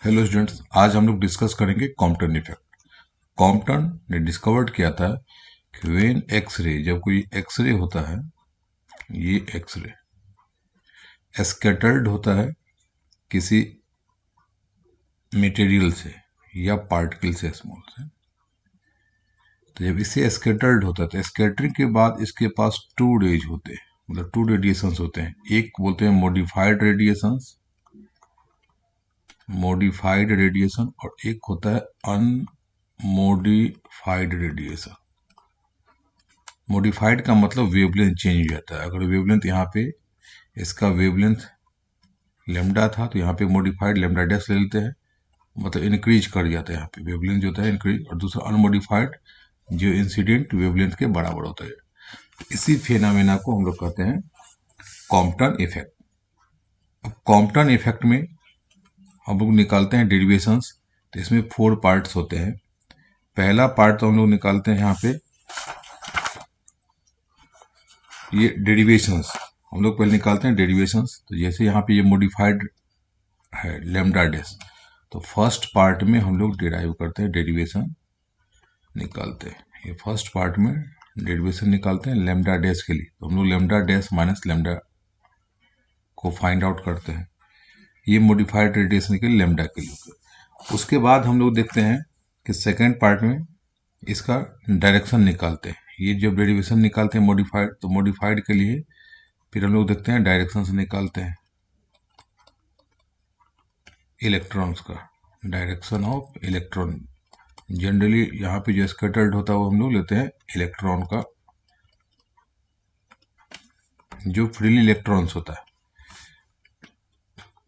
Hello students, आज हम लोग डिस्कस करेंगे कॉम्पटन इफेक्ट। कॉम्पटन ने डिस्कवर्ड किया था कि व्हेन एक्सरे, जब कोई एक्सरे होता है, ये एक्सरे स्कैटर्ड होता है किसी मटेरियल से या पार्टिकल से, स्मॉल से, तो जब इसे स्कैटर्ड होता है तो स्कैटरिंग के बाद इसके पास टू रेज होते हैं, मतलब टू रेडिएशंस होते हैं। एक बोलते हैं मॉडिफाइड रेडिएशंस, और एक होता है अनमोडिफाइड रेडिएशन। मॉडिफाइड का मतलब वेवलेंथ चेंज हो जाता है। अगर वेवलेंथ यहाँ पे इसका वेवलेंथ लेमडा था तो यहाँ पे मॉडिफाइड लेमडा डैश ले लेते हैं, मतलब इंक्रीज कर जाता है यहाँ पे वेवलेंथ जो होता है इंक्रीज। और दूसरा अनमोडिफाइड जो इंसिडेंट वेवलेंथ के बराबर होता है। इसी फेनामेना को हम लोग कहते हैं कॉम्पटन इफेक्ट। अब कॉम्पटन इफेक्ट में हम लोग निकालते हैं डेरिवेशंस। तो इसमें 4 पार्ट्स होते हैं। पहला पार्ट तो हम लोग निकालते हैं यहाँ पे, ये डेरिवेशंस हम लोग पहले निकालते हैं डेरिवेशंस। तो जैसे यहाँ पे ये मॉडिफाइड है लेमडा डैश, तो फर्स्ट पार्ट में हम लोग डिराइव करते हैं, डेरिवेशन निकालते हैं। ये फर्स्ट पार्ट में डेरिवेशन निकालते हैं लेमडा डैश के लिए, तो हम लोग लेमडा डैश माइनस लेमडा को फाइंड आउट करते हैं। ये मॉडिफाइड रेडिएशन के लिए लेमडा के लिए। उसके बाद हम लोग देखते हैं कि सेकेंड पार्ट में इसका डायरेक्शन निकालते हैं। ये जब डेरिवेशन निकालते हैं मॉडिफाइड, तो मॉडिफाइड के लिए फिर हम लोग देखते हैं डायरेक्शन से निकालते हैं इलेक्ट्रॉन्स का, डायरेक्शन ऑफ इलेक्ट्रॉन। जनरली यहाँ पे जो स्कैटर्ड होता है वो हम लोग लेते हैं इलेक्ट्रॉन का, जो फ्रीली इलेक्ट्रॉन्स होता है।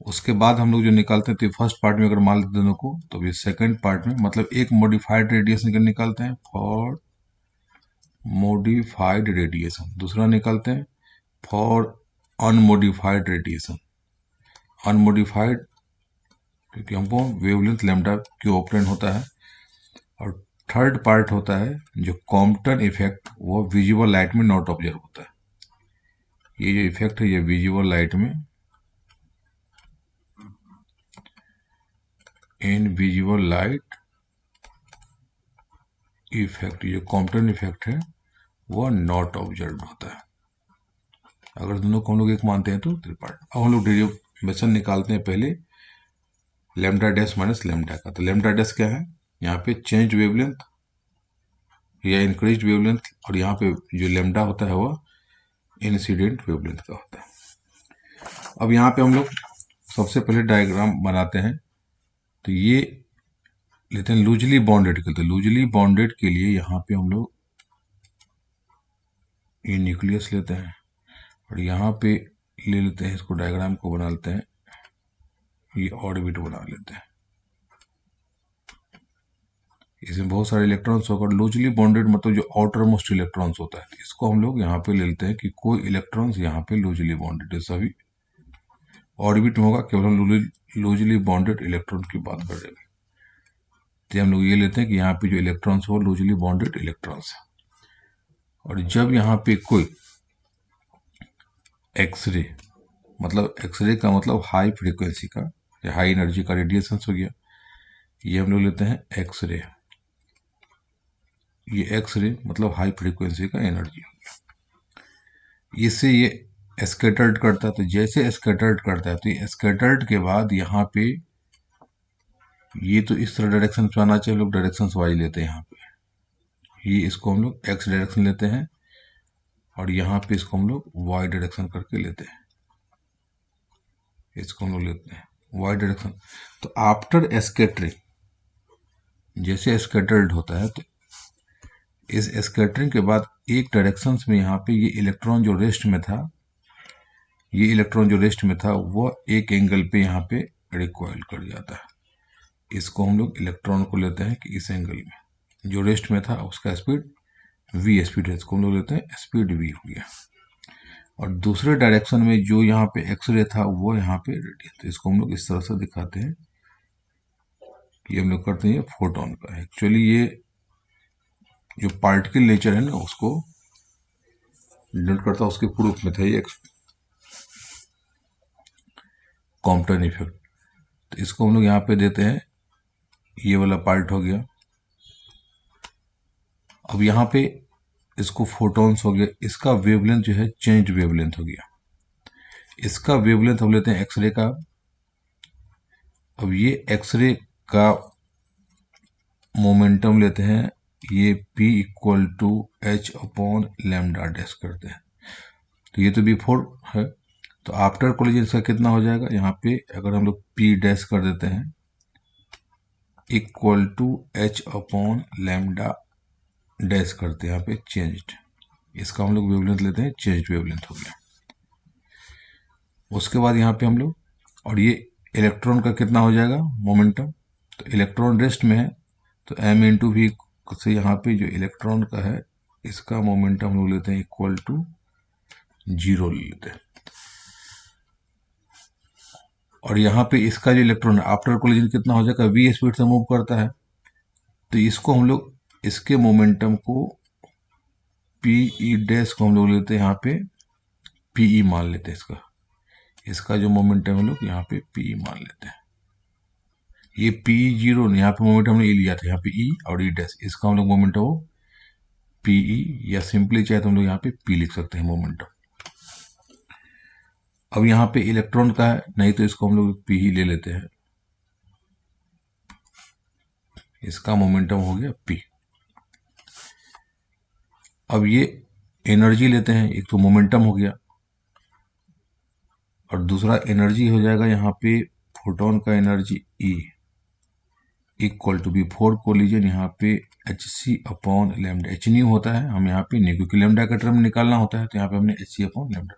उसके बाद हम लोग जो निकालते हैं, तो फर्स्ट पार्ट में अगर मान लेते दोनों को, तो ये सेकंड पार्ट में मतलब एक मॉडिफाइड रेडिएशन का निकालते हैं फॉर मॉडिफाइड रेडिएशन, दूसरा निकालते हैं फॉर अनमॉडिफाइड रेडिएशन। अनमॉडिफाइड क्योंकि हमको वेवलेंथ लैम्डा क्यू ऑपरेंट होता है। और थर्ड पार्ट होता है जो कॉम्पटन इफेक्ट, वो विजिबल लाइट में नॉट ऑब्जर्व होता है। ये जो इफेक्ट है ये विजिबल लाइट में, इनविजिबल लाइट इफेक्ट, जो कॉम्पटन इफेक्ट है वो नॉट ऑब्जर्व होता है। अगर दोनों को हम लोग एक मानते हैं तो थ्री पार्ट। अब हम लोग डेरिवेशन निकालते हैं पहले लेमडा डैश माइनस लेमडा का। तो लेमडा डैश क्या है, यहाँ पे चेंज वेवलेंथ या इंक्रीज वेवलेंथ, और यहाँ पे जो लेमडा होता है वो इंसिडेंट वेवलेंथ का होता है। अब यहाँ पे हम लोग सबसे पहले डायग्राम बनाते हैं। तो ये लेते हैं लूजली बॉन्डेड के, तो लूजली बॉन्डेड के लिए यहाँ पे हम लोग ये न्यूक्लियस लेते हैं और यहाँ पे ले लेते हैं, इसको डायग्राम को बना लेते हैं, ये ऑर्बिट बना लेते हैं। इसमें बहुत सारे इलेक्ट्रॉन्स होकर लूजली बॉन्डेड मतलब जो आउटर मोस्ट इलेक्ट्रॉन्स होता है, इसको हम लोग यहाँ पे ले लेते हैं कि कोई इलेक्ट्रॉन्स यहाँ पे लूजली बॉन्डेड है, सभी ऑर्बिट में होगा, केवल हम लूजली बॉन्डेड इलेक्ट्रॉन की बात कर रहे हैं। तो हम लोग ये लेते हैं कि यहाँ पे जो इलेक्ट्रॉन्स हो लूजली बॉन्डेड इलेक्ट्रॉन्स है। और जब यहाँ पे कोई एक्सरे, मतलब एक्सरे का मतलब हाई फ्रीक्वेंसी का या हाई एनर्जी का रेडिएशन हो गया, ये हम लोग लेते हैं एक्सरे। ये एक्सरे मतलब हाई फ्रीक्वेंसी का एनर्जी हो गया। इससे ये स्कैटर्ड करता है। तो जैसे स्कैटर्ड करता है तो ये स्कैटर्ड के बाद यहाँ पे ये तो इस तरह डायरेक्शन में आना चाहिए, लोग डायरेक्शन वाइज लेते हैं। यहाँ पे ये इसको हम लोग एक्स डायरेक्शन लेते हैं और यहाँ पे इसको हम लोग वाई डायरेक्शन करके लेते हैं, इसको हम लोग लेते हैं वाई डायरेक्शन। तो आफ्टर स्कैटरिंग, जैसे स्कैटर्ड होता है तो इस स्कैटरिंग के बाद एक डायरेक्शन में यहाँ पे ये इलेक्ट्रॉन जो रेस्ट में था, ये इलेक्ट्रॉन जो रेस्ट में था वो एक एंगल पे यहाँ पे रिकॉइल कर जाता है। इसको हम लोग इलेक्ट्रॉन को लेते हैं कि इस एंगल में जो रेस्ट में था उसका स्पीड v स्पीड है, इसको हम लोग लेते हैं स्पीड v हो गया। और दूसरे डायरेक्शन में जो यहाँ पे एक्सरे था वो यहाँ पे रेडियस, तो इसको हम लोग इस तरह से दिखाते हैं कि हम लोग करते हैं फोटोन का। एक्चुअली ये जो पार्टिकल नेचर है ना उसको डिनोट करता है, उसके प्रूफ में था ये कॉम्पटन इफेक्ट। तो इसको हम लोग यहाँ पे देते हैं, ये वाला पार्ट हो गया। अब यहाँ पे इसको फोटॉन्स हो गया, इसका वेवलेंथ जो है चेंज्ड वेवलेंथ हो गया। इसका वेवलेंथ हम लेते हैं एक्सरे का। अब ये एक्सरे का मोमेंटम लेते हैं, ये P equal to H upon lambda dash करते हैं। तो ये तो बिफोर है, तो आफ्टर कोलिजन इसका कितना हो जाएगा, यहाँ पे अगर हम लोग P डैश कर देते हैं equal to H upon lambda dash करते हैं, यहाँ पे चेंज्ड, इसका हम लोग वेवलेंथ लेते हैं, चेंज्ड वेवलेंथ हो गया। उसके बाद यहाँ पे हम लोग, और ये इलेक्ट्रॉन का कितना हो जाएगा मोमेंटम, तो इलेक्ट्रॉन रेस्ट में है, तो m इंटू वी से यहाँ पे जो इलेक्ट्रॉन का है इसका मोमेंटम हम लोग लेते हैं इक्वल टू 0 ले लेते हैं। और यहाँ पे इसका जो इलेक्ट्रॉन है आफ्टर कोलिजन कितना हो जाएगा, v स्पीड से मूव करता है, तो इसको हम लोग, इसके मोमेंटम को पी डैश को हम लोग लेते हैं यहाँ पे पीई मान लेते हैं, इसका जो मोमेंटम हम लोग यहाँ पे पीई मान लेते हैं। ये पी जीरो नहीं, यहाँ पे मोमेंटम हमने ई लिया था, यहाँ पे ई और ई डैश, इसका हम लोग मोमेंटम हो पीई, या सिंपली चाहे तो हम लोग यहाँ पे पी लिख सकते हैं मोमेंटम। अब यहाँ पे इलेक्ट्रॉन का है, नहीं तो इसको हम लोग पी ही ले लेते हैं, इसका मोमेंटम हो गया पी। अब ये एनर्जी लेते हैं, एक तो मोमेंटम हो गया और दूसरा एनर्जी हो जाएगा यहाँ पे फोटोन का energy E equal to before collision यहाँ पे एच सी अपॉन लैम्डा, एच न्यू होता है, हम यहाँ पे नहीं, क्योंकि लैम्डा का टर्म निकालना होता है, तो यहाँ पे हमने एच सी अपॉन लैम्डा।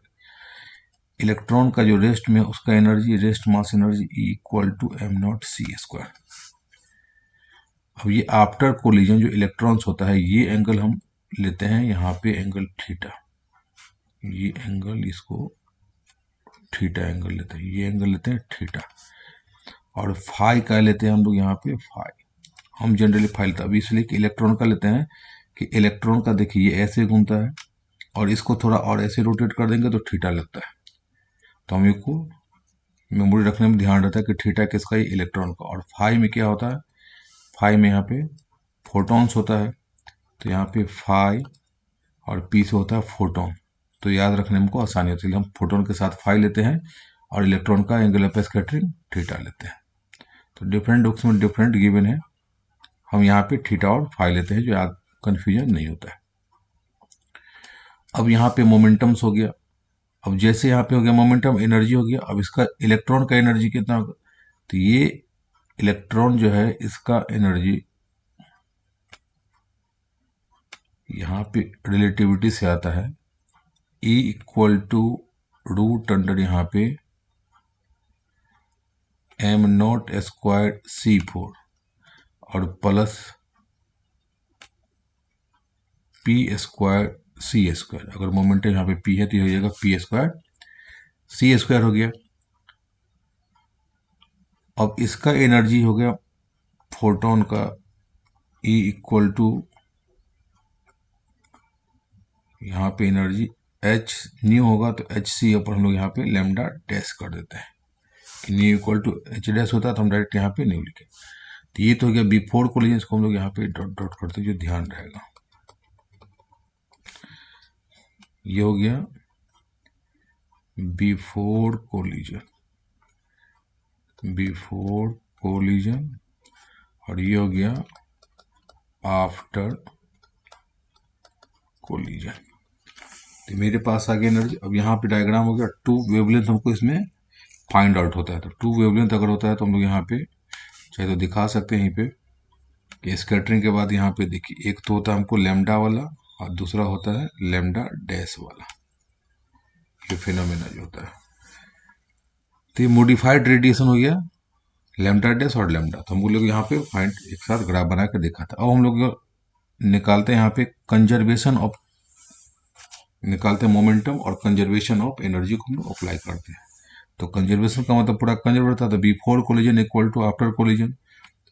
इलेक्ट्रॉन का जो रेस्ट में उसका energy, rest mass energy E equal to M not C square. अब ये आफ्टर कोलिजन जो इलेक्ट्रॉन्स होता है, ये एंगल हम लेते हैं यहाँ पे एंगल थीटा, ये एंगल, इसको थीटा एंगल लेते हैं, ये एंगल लेते हैं थीटा। और फाई का लेते हैं हम लोग यहाँ पे फाई, हम जनरली फाई लेते हैं। अभी इसलिए कि इलेक्ट्रॉन का लेते हैं कि इलेक्ट्रॉन का देखिए ये ऐसे घूमता है और इसको थोड़ा और ऐसे रोटेट कर देंगे तो थीटा लगता है, तो हम इसको मेमोरी रखने में ध्यान रहता है कि थीटा किसका, ये इलेक्ट्रॉन का। और फाई में क्या होता है, फाई में यहाँ पे फोटॉन्स होता है, तो यहाँ पे फाई और पी से होता है फोटोन, तो याद रखने में को आसानी होती है, हम फोटोन के साथ फाई लेते हैं और इलेक्ट्रॉन का एंगल ऑफ स्कैटरिंग थीटा लेते हैं। तो डिफरेंट बुक्स में डिफरेंट गिवन है, हम यहाँ पे थीटा और फाई लेते हैं, जो याद कन्फ्यूजन नहीं होता है। अब यहाँ पे मोमेंटम्स हो गया, अब जैसे यहाँ पे हो गया मोमेंटम, एनर्जी हो गया। अब इसका इलेक्ट्रॉन का एनर्जी कितना होगा, तो ये इलेक्ट्रॉन जो है इसका एनर्जी यहाँ पे रिलेटिविटी से आता है, E equal to root under यहाँ पे M not square C four और प्लस पी स्क्वायर सी स्क्वायर। अगर मोमेंटम यहाँ पे पी है तो ये हो जाएगा पी स्क्वायर सी स्क्वायर हो गया। अब इसका एनर्जी हो गया फोटोन का E इक्वल टू, यहाँ पे एनर्जी एच न्यू होगा तो एच सी ऊपर हम लोग यहाँ पे लैम्डा डैश कर देते हैं, कि nu equal to H dash होता है तो हम डायरेक्ट यहाँ पे न्यू लिखे। तो ये तो हो गया बिफोर कोलिजन, इसको हम लोग यहाँ पे डॉट डॉट करते जो ध्यान रहेगा। ये हो गया बिफोर कोलिजन, बिफोर कोलिजन, और ये हो गया आफ्टर कोलिजन। तो मेरे पास आ गया एनर्जी। अब यहाँ पे डायग्राम हो गया, टू वेवलेंथ हमको इसमें फाइंड आउट होता है, तो टू वेवलेंथ अगर होता है तो हम लोग यहाँ पे चाहे तो दिखा सकते हैं यहीं पे कि स्कैटरिंग के बाद यहाँ पे देखिए, एक तो होता है हमको लैम्डा वाला और दूसरा होता है लैम्डा डैश वाला, ये फिनोमेना जो होता है। तो ये मॉडिफाइड रेडिएशन हो गया लैम्डा डैश और लैम्डा, तो हम लोग यहाँ पे फाइंड एक साथ ग्राफ बना के देखा था। अब हम लोग निकालते हैं यहाँ पे कंजर्वेशन ऑफ, निकालते हैं मोमेंटम और कंजर्वेशन ऑफ एनर्जी को हम लोग अप्लाई करते हैं। तो कंजर्वेशन का मतलब पूरा कंजर्व था, तो before collision equal to after collision.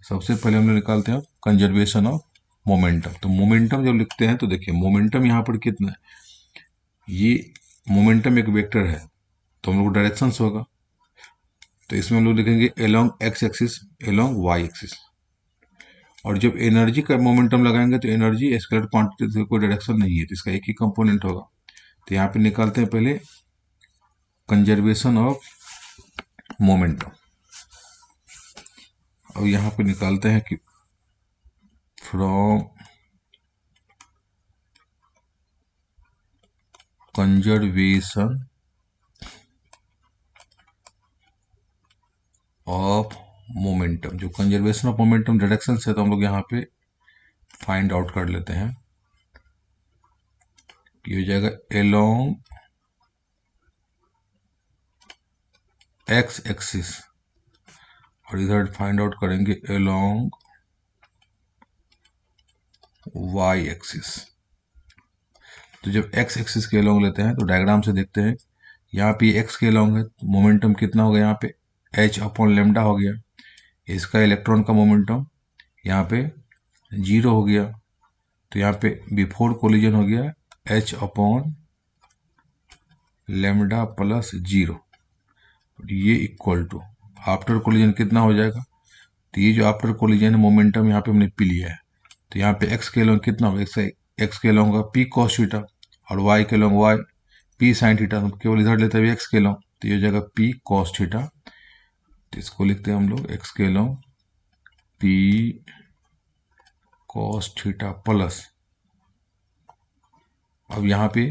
सबसे पहले हम लोग निकालते हैं कंजर्वेशन ऑफ मोमेंटम। तो मोमेंटम जब लिखते हैं तो देखिए मोमेंटम यहाँ पर कितना है, ये मोमेंटम एक वेक्टर है, तो हम लोग डायरेक्शन होगा, तो इसमें हम लोग लिखेंगे along x axis, along y axis. और जब एनर्जी का मोमेंटम लगाएंगे तो एनर्जी स्केलर क्वांटिटी से कोई डायरेक्शन नहीं है, तो इसका एक ही कंपोनेंट होगा। तो यहाँ पे निकालते हैं पहले कंजर्वेशन ऑफ मोमेंटम। अब यहाँ पे निकालते हैं कि फ्रॉम कंजर्वेशन ऑफ मोमेंटम, जो कंजर्वेशन ऑफ मोमेंटम डायरेक्शन से, तो हम लोग यहाँ पे फाइंड आउट कर लेते हैं। ये हो जाएगा एलोंग एक्स एक्सिस, और इधर फाइंड आउट करेंगे एलोंग वाई एक्सिस। तो जब एक्स एक्सिस के एलोंग लेते हैं तो डायग्राम से देखते हैं, यहाँ पे एक्स के एलोंग है, मोमेंटम कितना हो गया, यहाँ पे एच अपॉन लेमडा हो गया। इसका इलेक्ट्रॉन का मोमेंटम यहाँ पे 0 हो गया, तो यहाँ पे बिफोर कोलिजन हो गया एच अपॉन लेमडा प्लस 0, ये इक्वल टू आफ्टर कोलिजन कितना हो जाएगा। तो ये जो आफ्टर कोलिजन है मोमेंटम यहाँ पे हमने पी लिया है, तो यहाँ पे एक्स के लॉन्ग कितना होगा, एक्स के लॉन्ग होगा पी कॉस थीटा, और वाई के long y p sine theta. हम केवल इधर लेते हैं एक्स के लॉन्ग, तो ये हो जाएगा पी कॉस थीटा। तो इसको लिखते हैं हम लोग एक्स के long P cos theta plus, अब यहाँ पे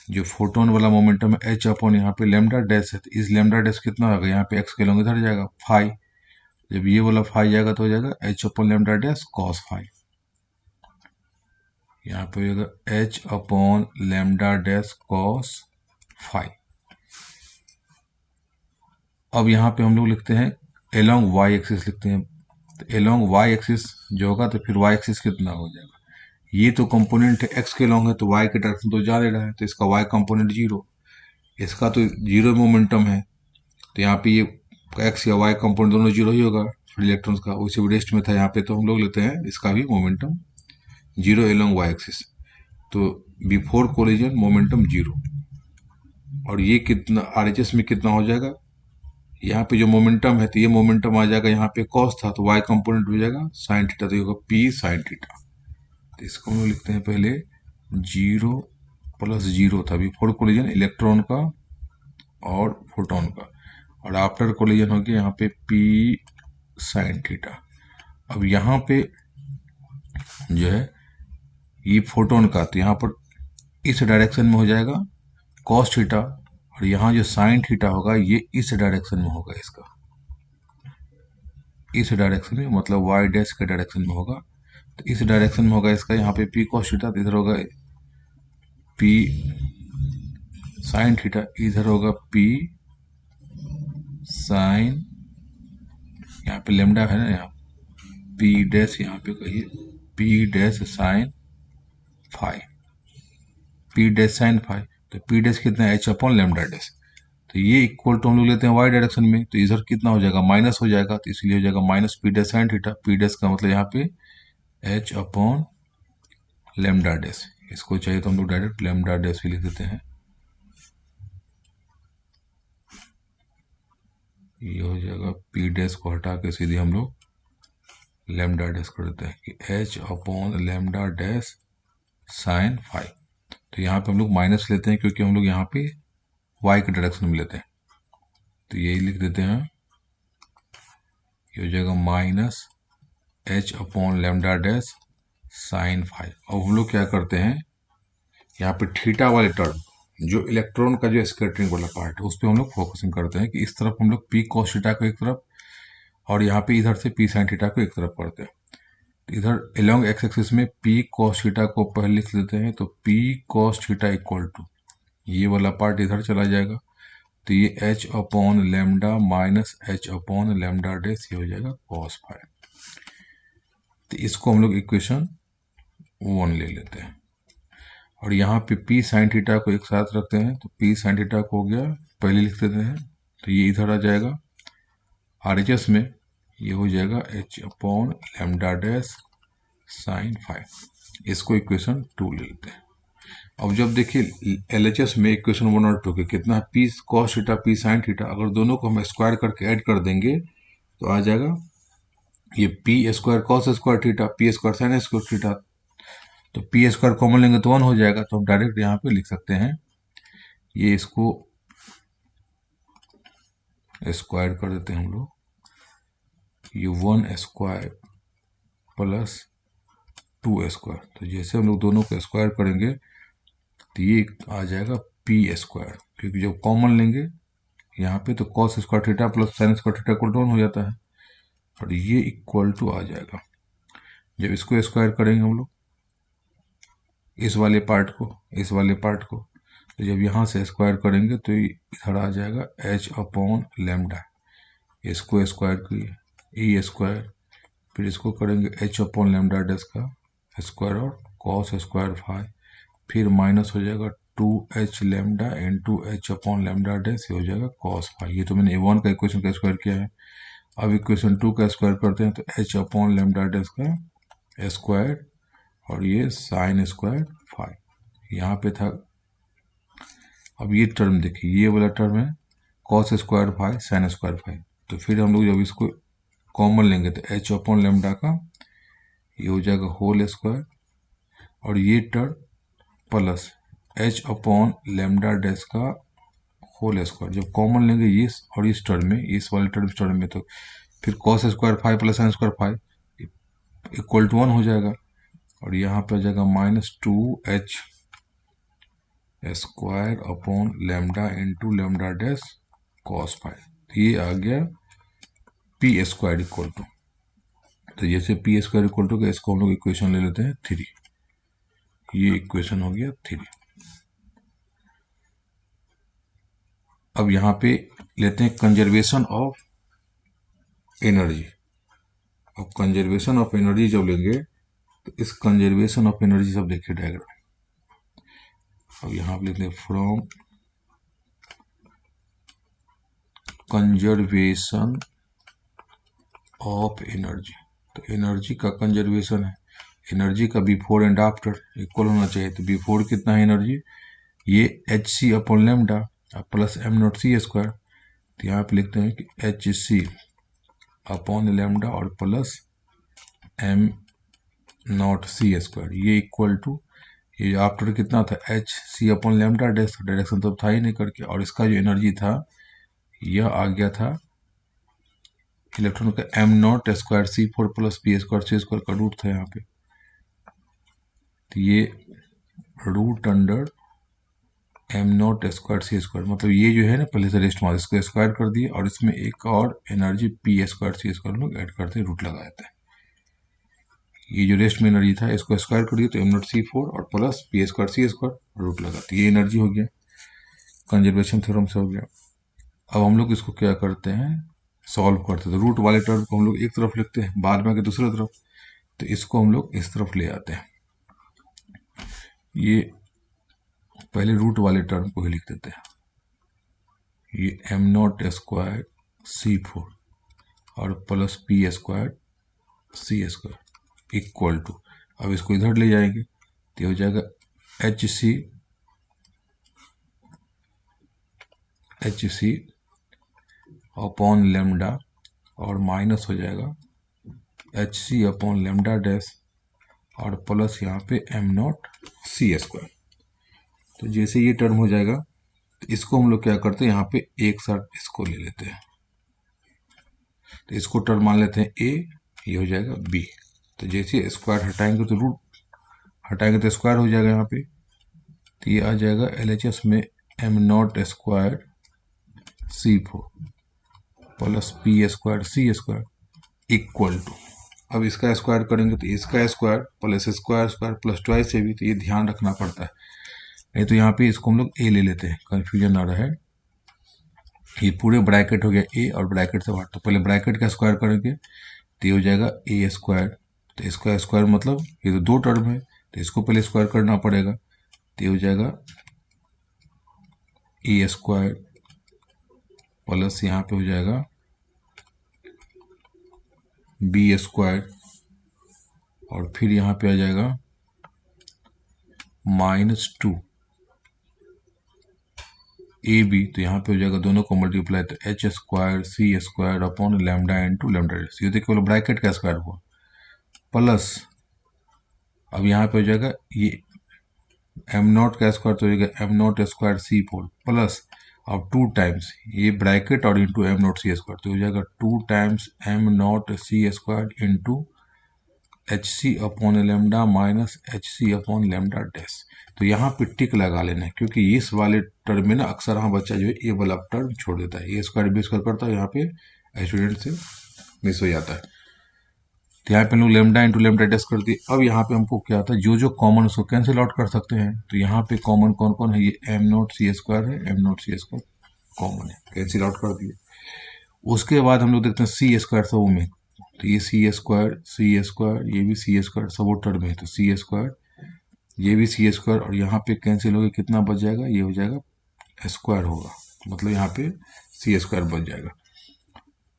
जो फोटोन वाला मोमेंटम है एच अपॉन यहाँ पे लेमडा डैश है, तो इस लेमडा डैश कितना होगा, यहाँ पे एक्स के लॉन्ग इधर जाएगा फाई, जब ये वाला फाई जाएगा तो हो जाएगा h upon lambda dash cos phi. यहाँ पे होगा h upon lambda dash cos phi. अब यहाँ पे हम लोग लिखते हैं एलोंग वाई एक्सिस लिखते हैं, तो एलोंग वाई एक्सिस जो होगा तो फिर वाई एक्सिस कितना हो जाएगा, ये तो कंपोनेंट है एक्स के लॉन्ग है तो वाई के डायरेक्शन तो जा ले रहा है, तो इसका वाई कंपोनेंट 0, इसका तो 0 मोमेंटम है, तो यहाँ पे ये एक्स या वाई कंपोनेंट दोनों 0 ही होगा फ्री इलेक्ट्रॉन्स का, उसी रेस्ट में था यहाँ पे, तो हम लोग लेते हैं इसका भी मोमेंटम 0 एलोंग वाई एक्सिस। तो बिफोर कोलिजन मोमेंटम 0, और ये कितना आरएचएस में कितना हो जाएगा, यहाँ पे जो मोमेंटम है तो ये मोमेंटम आ जाएगा, यहाँ पे कॉस था तो वाई कंपोनेंट हो जाएगा साइन थीटा, तो ये होगा पी साइन थीटा। तो इसको हम लोग लिखते हैं पहले 0 प्लस 0 था बिफोर कोलिजन इलेक्ट्रॉन का और फोटोन का, और आफ्टर कोलिजन हो गया यहाँ पे पी साइन थीटा। अब यहाँ पे जो है ये फोटोन का, तो यहाँ पर इस डायरेक्शन में हो जाएगा कॉस थीटा, और यहाँ जो साइन थीटा होगा ये इस डायरेक्शन में होगा, इसका इस डायरेक्शन में, मतलब वाई डैश के डायरेक्शन में होगा, तो इस डायरेक्शन में होगा इसका, यहाँ पे पी कॉस थीटा, तो इधर होगा पी साइन थीटा, इधर होगा पी साइन, यहाँ पे लेमडा है ना, यहाँ पी डैश, यहाँ पे कहिए P dash sign five, P dash sign five, तो पी डैश कितना है एच अपॉन लेमडा डैश, तो ये इक्वल टू हम लोग लेते हैं वाई डायरेक्शन में, तो इधर कितना हो जाएगा माइनस हो जाएगा, तो इसलिए हो जाएगा minus P dash sine theta, P dash का मतलब यहाँ पे एच अपॉन लेमडा डैश, इसको चाहिए तो हम लोग डायरेक्ट लेमडा डैश भी लिख देते हैं, ये हो जाएगा पी डैश को हटा के सीधे हम लोग लेमडा डैश कर देते हैं कि H upon lambda dash sign five. तो यहाँ पे हम लोग माइनस लेते हैं क्योंकि हम लोग यहाँ पे वाई के डायरेक्शन में लेते हैं, तो यही लिख देते हैं, ये हो जाएगा minus h upon lambda dash sign five. अब हम लोग क्या करते हैं, यहाँ पे थीटा वाले टर्म जो इलेक्ट्रॉन का जो स्कैटरिंग वाला पार्ट है उस पर हम लोग फोकसिंग करते हैं कि इस तरफ हम लोग पी कॉस थीटा को एक तरफ, और यहाँ पे इधर से पी साइन थीटा को एक तरफ करते हैं। तो इधर एलोंग एक्स एक्सिस में पी कॉस थीटा को पहले लिख लेते हैं, तो p cos theta equal to ये वाला पार्ट इधर चला जाएगा, तो ये h upon lambda minus h upon lambda dash, ये हो जाएगा कॉस फाइव। तो इसको हम लोग इक्वेशन 1 ले लेते हैं, और यहाँ पे पी साइन थीटा को एक साथ रखते हैं, तो पी साइन थीटा को हो गया पहले लिख देते हैं, तो ये इधर आ जाएगा आरएचएस में, ये हो जाएगा h upon lambda dash sign five, इसको इक्वेशन 2 ले लेते हैं। अब जब देखिए LHS में इक्वेशन 1 और 2 के कितना है, P cos theta P sine theta, अगर दोनों को हम स्क्वायर करके ऐड कर देंगे तो आ जाएगा ये p square cos square theta P square sine square theta. तो पी स्क्वायर कॉमन लेंगे तो 1 हो जाएगा, तो हम डायरेक्ट यहाँ पे लिख सकते हैं, ये इसको स्क्वायर कर देते हैं हम लोग, ये 1 स्क्वायर प्लस 2 स्क्वायर। तो जैसे हम लोग दोनों को स्क्वायर करेंगे तो ये आ जाएगा पी स्क्वायर, क्योंकि जब कॉमन लेंगे यहाँ पे तो cos square theta plus sine square theta equal to 1 हो जाता है, और ये इक्वल टू आ जाएगा। जब इसको स्क्वायर करेंगे हम लोग इस वाले पार्ट को तो जब यहाँ से स्क्वायर करेंगे तो इधर आ जाएगा h अपॉन लेमडा, इसको स्क्वायर करिए ई स्क्वायर, फिर इसको करेंगे h अपॉन लेमडा डेस का स्क्वायर और कॉस स्क्वायर फाइव, फिर माइनस हो जाएगा 2h lambda into h upon lambda dash, ये हो जाएगा कॉस फाइव। ये तो मैंने A1 का इक्वेशन का स्क्वायर किया है। अब इक्वेशन 2 का स्क्वायर करते हैं तो h अपॉन लेमडा डेस का स्क्वायर और ये साइन स्क्वायर फाइव, यहाँ पे था। अब ये टर्म देखिए, ये वाला टर्म है cos square five sine square five, तो फिर हम लोग जब इसको कॉमन लेंगे तो h अपॉन लेमडा का ये हो जाएगा होल स्क्वायर, और ये term plus h upon lambda dash का होल स्क्वायर। जब कॉमन लेंगे ये और इस टर्म में, इस वाले टर्म में, तो फिर cos square five plus sine square five equal to 1 हो जाएगा, और यहाँ पे आ जाएगा -2h square upon lambda into lambda dash cos five. ये आ गया पी स्क्वायर इक्वल टू, तो जैसे पी स्क्वायर इक्वल टू का इसको हम लोग इक्वेशन ले लेते हैं 3, ये इक्वेशन हो गया 3। अब यहाँ पे लेते हैं कंजर्वेशन ऑफ एनर्जी। अब कंजर्वेशन ऑफ एनर्जी जब लेंगे तो इस कंजर्वेशन ऑफ एनर्जी सब देखिए डायग्राम। अब यहाँ पे लेते हैं फ्रॉम कंजर्वेशन ऑफ एनर्जी, तो एनर्जी का कंजर्वेशन है, एनर्जी का बिफोर एंड आफ्टर इक्वल होना चाहिए। तो बिफोर कितना है एनर्जी, ये h C upon lambda plus m not C square, तो यहाँ पे लिखते हैं कि एच सी अपॉन लेमडा और plus m not C square, ये इक्वल टू ये आफ्टर कितना था एच सी अपॉन लेमडा डेस, डायरेक्शन तो था ही नहीं करके, और इसका जो एनर्जी था यह आ गया था इलेक्ट्रॉन का m not square C four plus P square C square का रूट था यहाँ पे, तो ये root under m not square C square, मतलब ये जो है ना पहले से रेस्ट मार इसको स्क्वायर कर दिए और इसमें एक और एनर्जी पी स्क्वायर सी स्क्वायर लोग ऐड करते रूट लगा देते हैं। ये जो रेस्ट में एनर्जी था इसको स्क्वायर कर दिए तो एम नॉट सी फोर और प्लस पी स्क्वायर सी स्क्वायर रूट लगाते, ये एनर्जी हो गया, कंजर्वेशन थ्योरम से हो गया। अब हम लोग इसको क्या करते हैं, सॉल्व करते हैं। तो रूट वाले टर्म को हम लोग एक तरफ लिखते हैं, बाद में आके दूसरी तरफ, तो इसको हम लोग इस तरफ ले आते हैं। ये पहले रूट वाले टर्म को ही लिख देते हैं, ये m not square C four और plus P square C square equal to, अब इसको इधर ले जाएंगे तो हो जाएगा एच सी अपॉन लेमडा और माइनस हो जाएगा एच सी अपॉन लेमडा डैश और प्लस यहाँ पे एम नॉट सी स्क्वायर। तो जैसे ये टर्म हो जाएगा तो इसको हम लोग क्या करते हैं, यहाँ पे एक साथ इसको ले लेते हैं, तो इसको टर्म मान लेते हैं ए, ये हो जाएगा बी। तो जैसे स्क्वायर हटाएंगे तो रूट हटाएंगे तो स्क्वायर हो जाएगा यहाँ पे, तो ये आ जाएगा LHS में m not square C four plus P square C square equal to, अब इसका स्क्वायर करेंगे तो इसका square plus square square plus twice से भी, तो ये ध्यान रखना पड़ता है, नहीं तो यहाँ पे इसको हम लोग ए ले लेते हैं, कंफ्यूजन ना रहे। ये पूरे ब्रैकेट हो गया ए और ब्रैकेट से बाहर, तो पहले ब्रैकेट का स्क्वायर करेंगे तो ये हो जाएगा ए स्क्वायर, तो इसका स्क्वायर मतलब ये तो दो टर्म है तो इसको पहले स्क्वायर करना पड़ेगा, तो ये हो जाएगा ए स्क्वायर प्लस यहाँ पे हो जाएगा बी स्क्वायर और फिर यहाँ पे आ जाएगा -2 ए बी, तो यहाँ पे हो जाएगा दोनों को मल्टीप्लाई तो एच स्क्वायर सी square upon lambda into lambda dash, ये देखिए ब्रैकेट का स्क्वायर हुआ, प्लस अब यहाँ पे हो जाएगा ये एम नॉट का स्क्वायर तो हो जाएगा m not square C four, plus अब 2 टाइम्स ये ब्रैकेट और into m not C square, तो हो जाएगा 2 times m not C square into h C upon lambda minus h C upon lambda dash. तो यहाँ पे टिक लगा लेना है, क्योंकि इस वाले टर्म में ना अक्सर हाँ बच्चा जो है ए वाला टर्म छोड़ देता है, ए स्क्वायर बी स्क्वायर करता है, यहाँ पे स्टूडेंट से मिस हो जाता है। तो यहाँ पे हम लोग लेमडा इंटू लेमडा डैश कर दिए। अब यहाँ पे हमको क्या आता है, जो जो कॉमन उसको कैंसिल आउट कर सकते हैं। तो यहाँ पे कॉमन कौन कौन है, ये एम नॉट सी स्क्वायर है, m not C square common है, कैंसिल आउट कर दिए। उसके बाद हम लोग देखते हैं सी स्क्वायर सब में, तो ये सी स्क्वायर ये भी सी स्क्वायर सब टर्म में है, तो सी स्क्वायर ये भी सी स्क्वायर, और यहाँ पे कैंसिल हो गया, कितना बच जाएगा, ये हो जाएगा स्क्वायर होगा, मतलब यहाँ पे सी स्क्वायर बच जाएगा।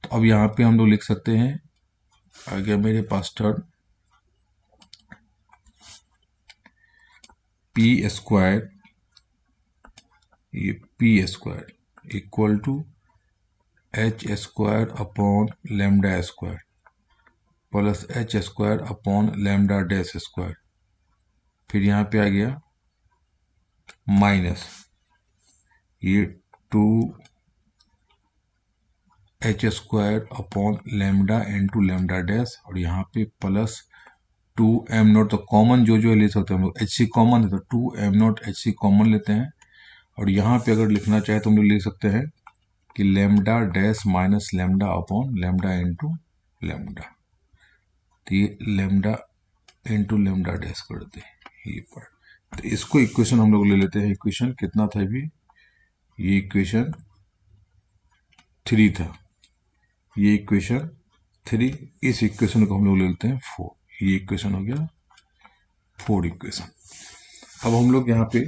तो अब यहाँ पे हम लोग लिख सकते हैं, आ गया मेरे पास टर्म पी स्क्वायर, ये p square equal to h square upon lambda square plus h square upon lambda dash square, फिर यहाँ पे आ गया माइनस ये 2 h square upon lambda into lambda dash, और यहाँ पे प्लस 2 एम नोट, तो कॉमन जो जो ले सकते हैं हम लोग, एच सी कॉमन है तो 2 m nought h c common लेते हैं, और यहाँ पे अगर लिखना चाहे तो हम लोग लिख सकते हैं कि lambda dash minus lambda upon lambda into lambda, तो ये लेमडा इंटू लेमडा डैश कर दे ये पर। तो इसको इक्वेशन हम लोग ले लेते हैं, इक्वेशन कितना था अभी, ये इक्वेशन 3 था, ये इक्वेशन 3, इस इक्वेशन को हम लोग ले लेते हैं 4, ये इक्वेशन हो गया 4 इक्वेशन। अब हम लोग यहाँ पे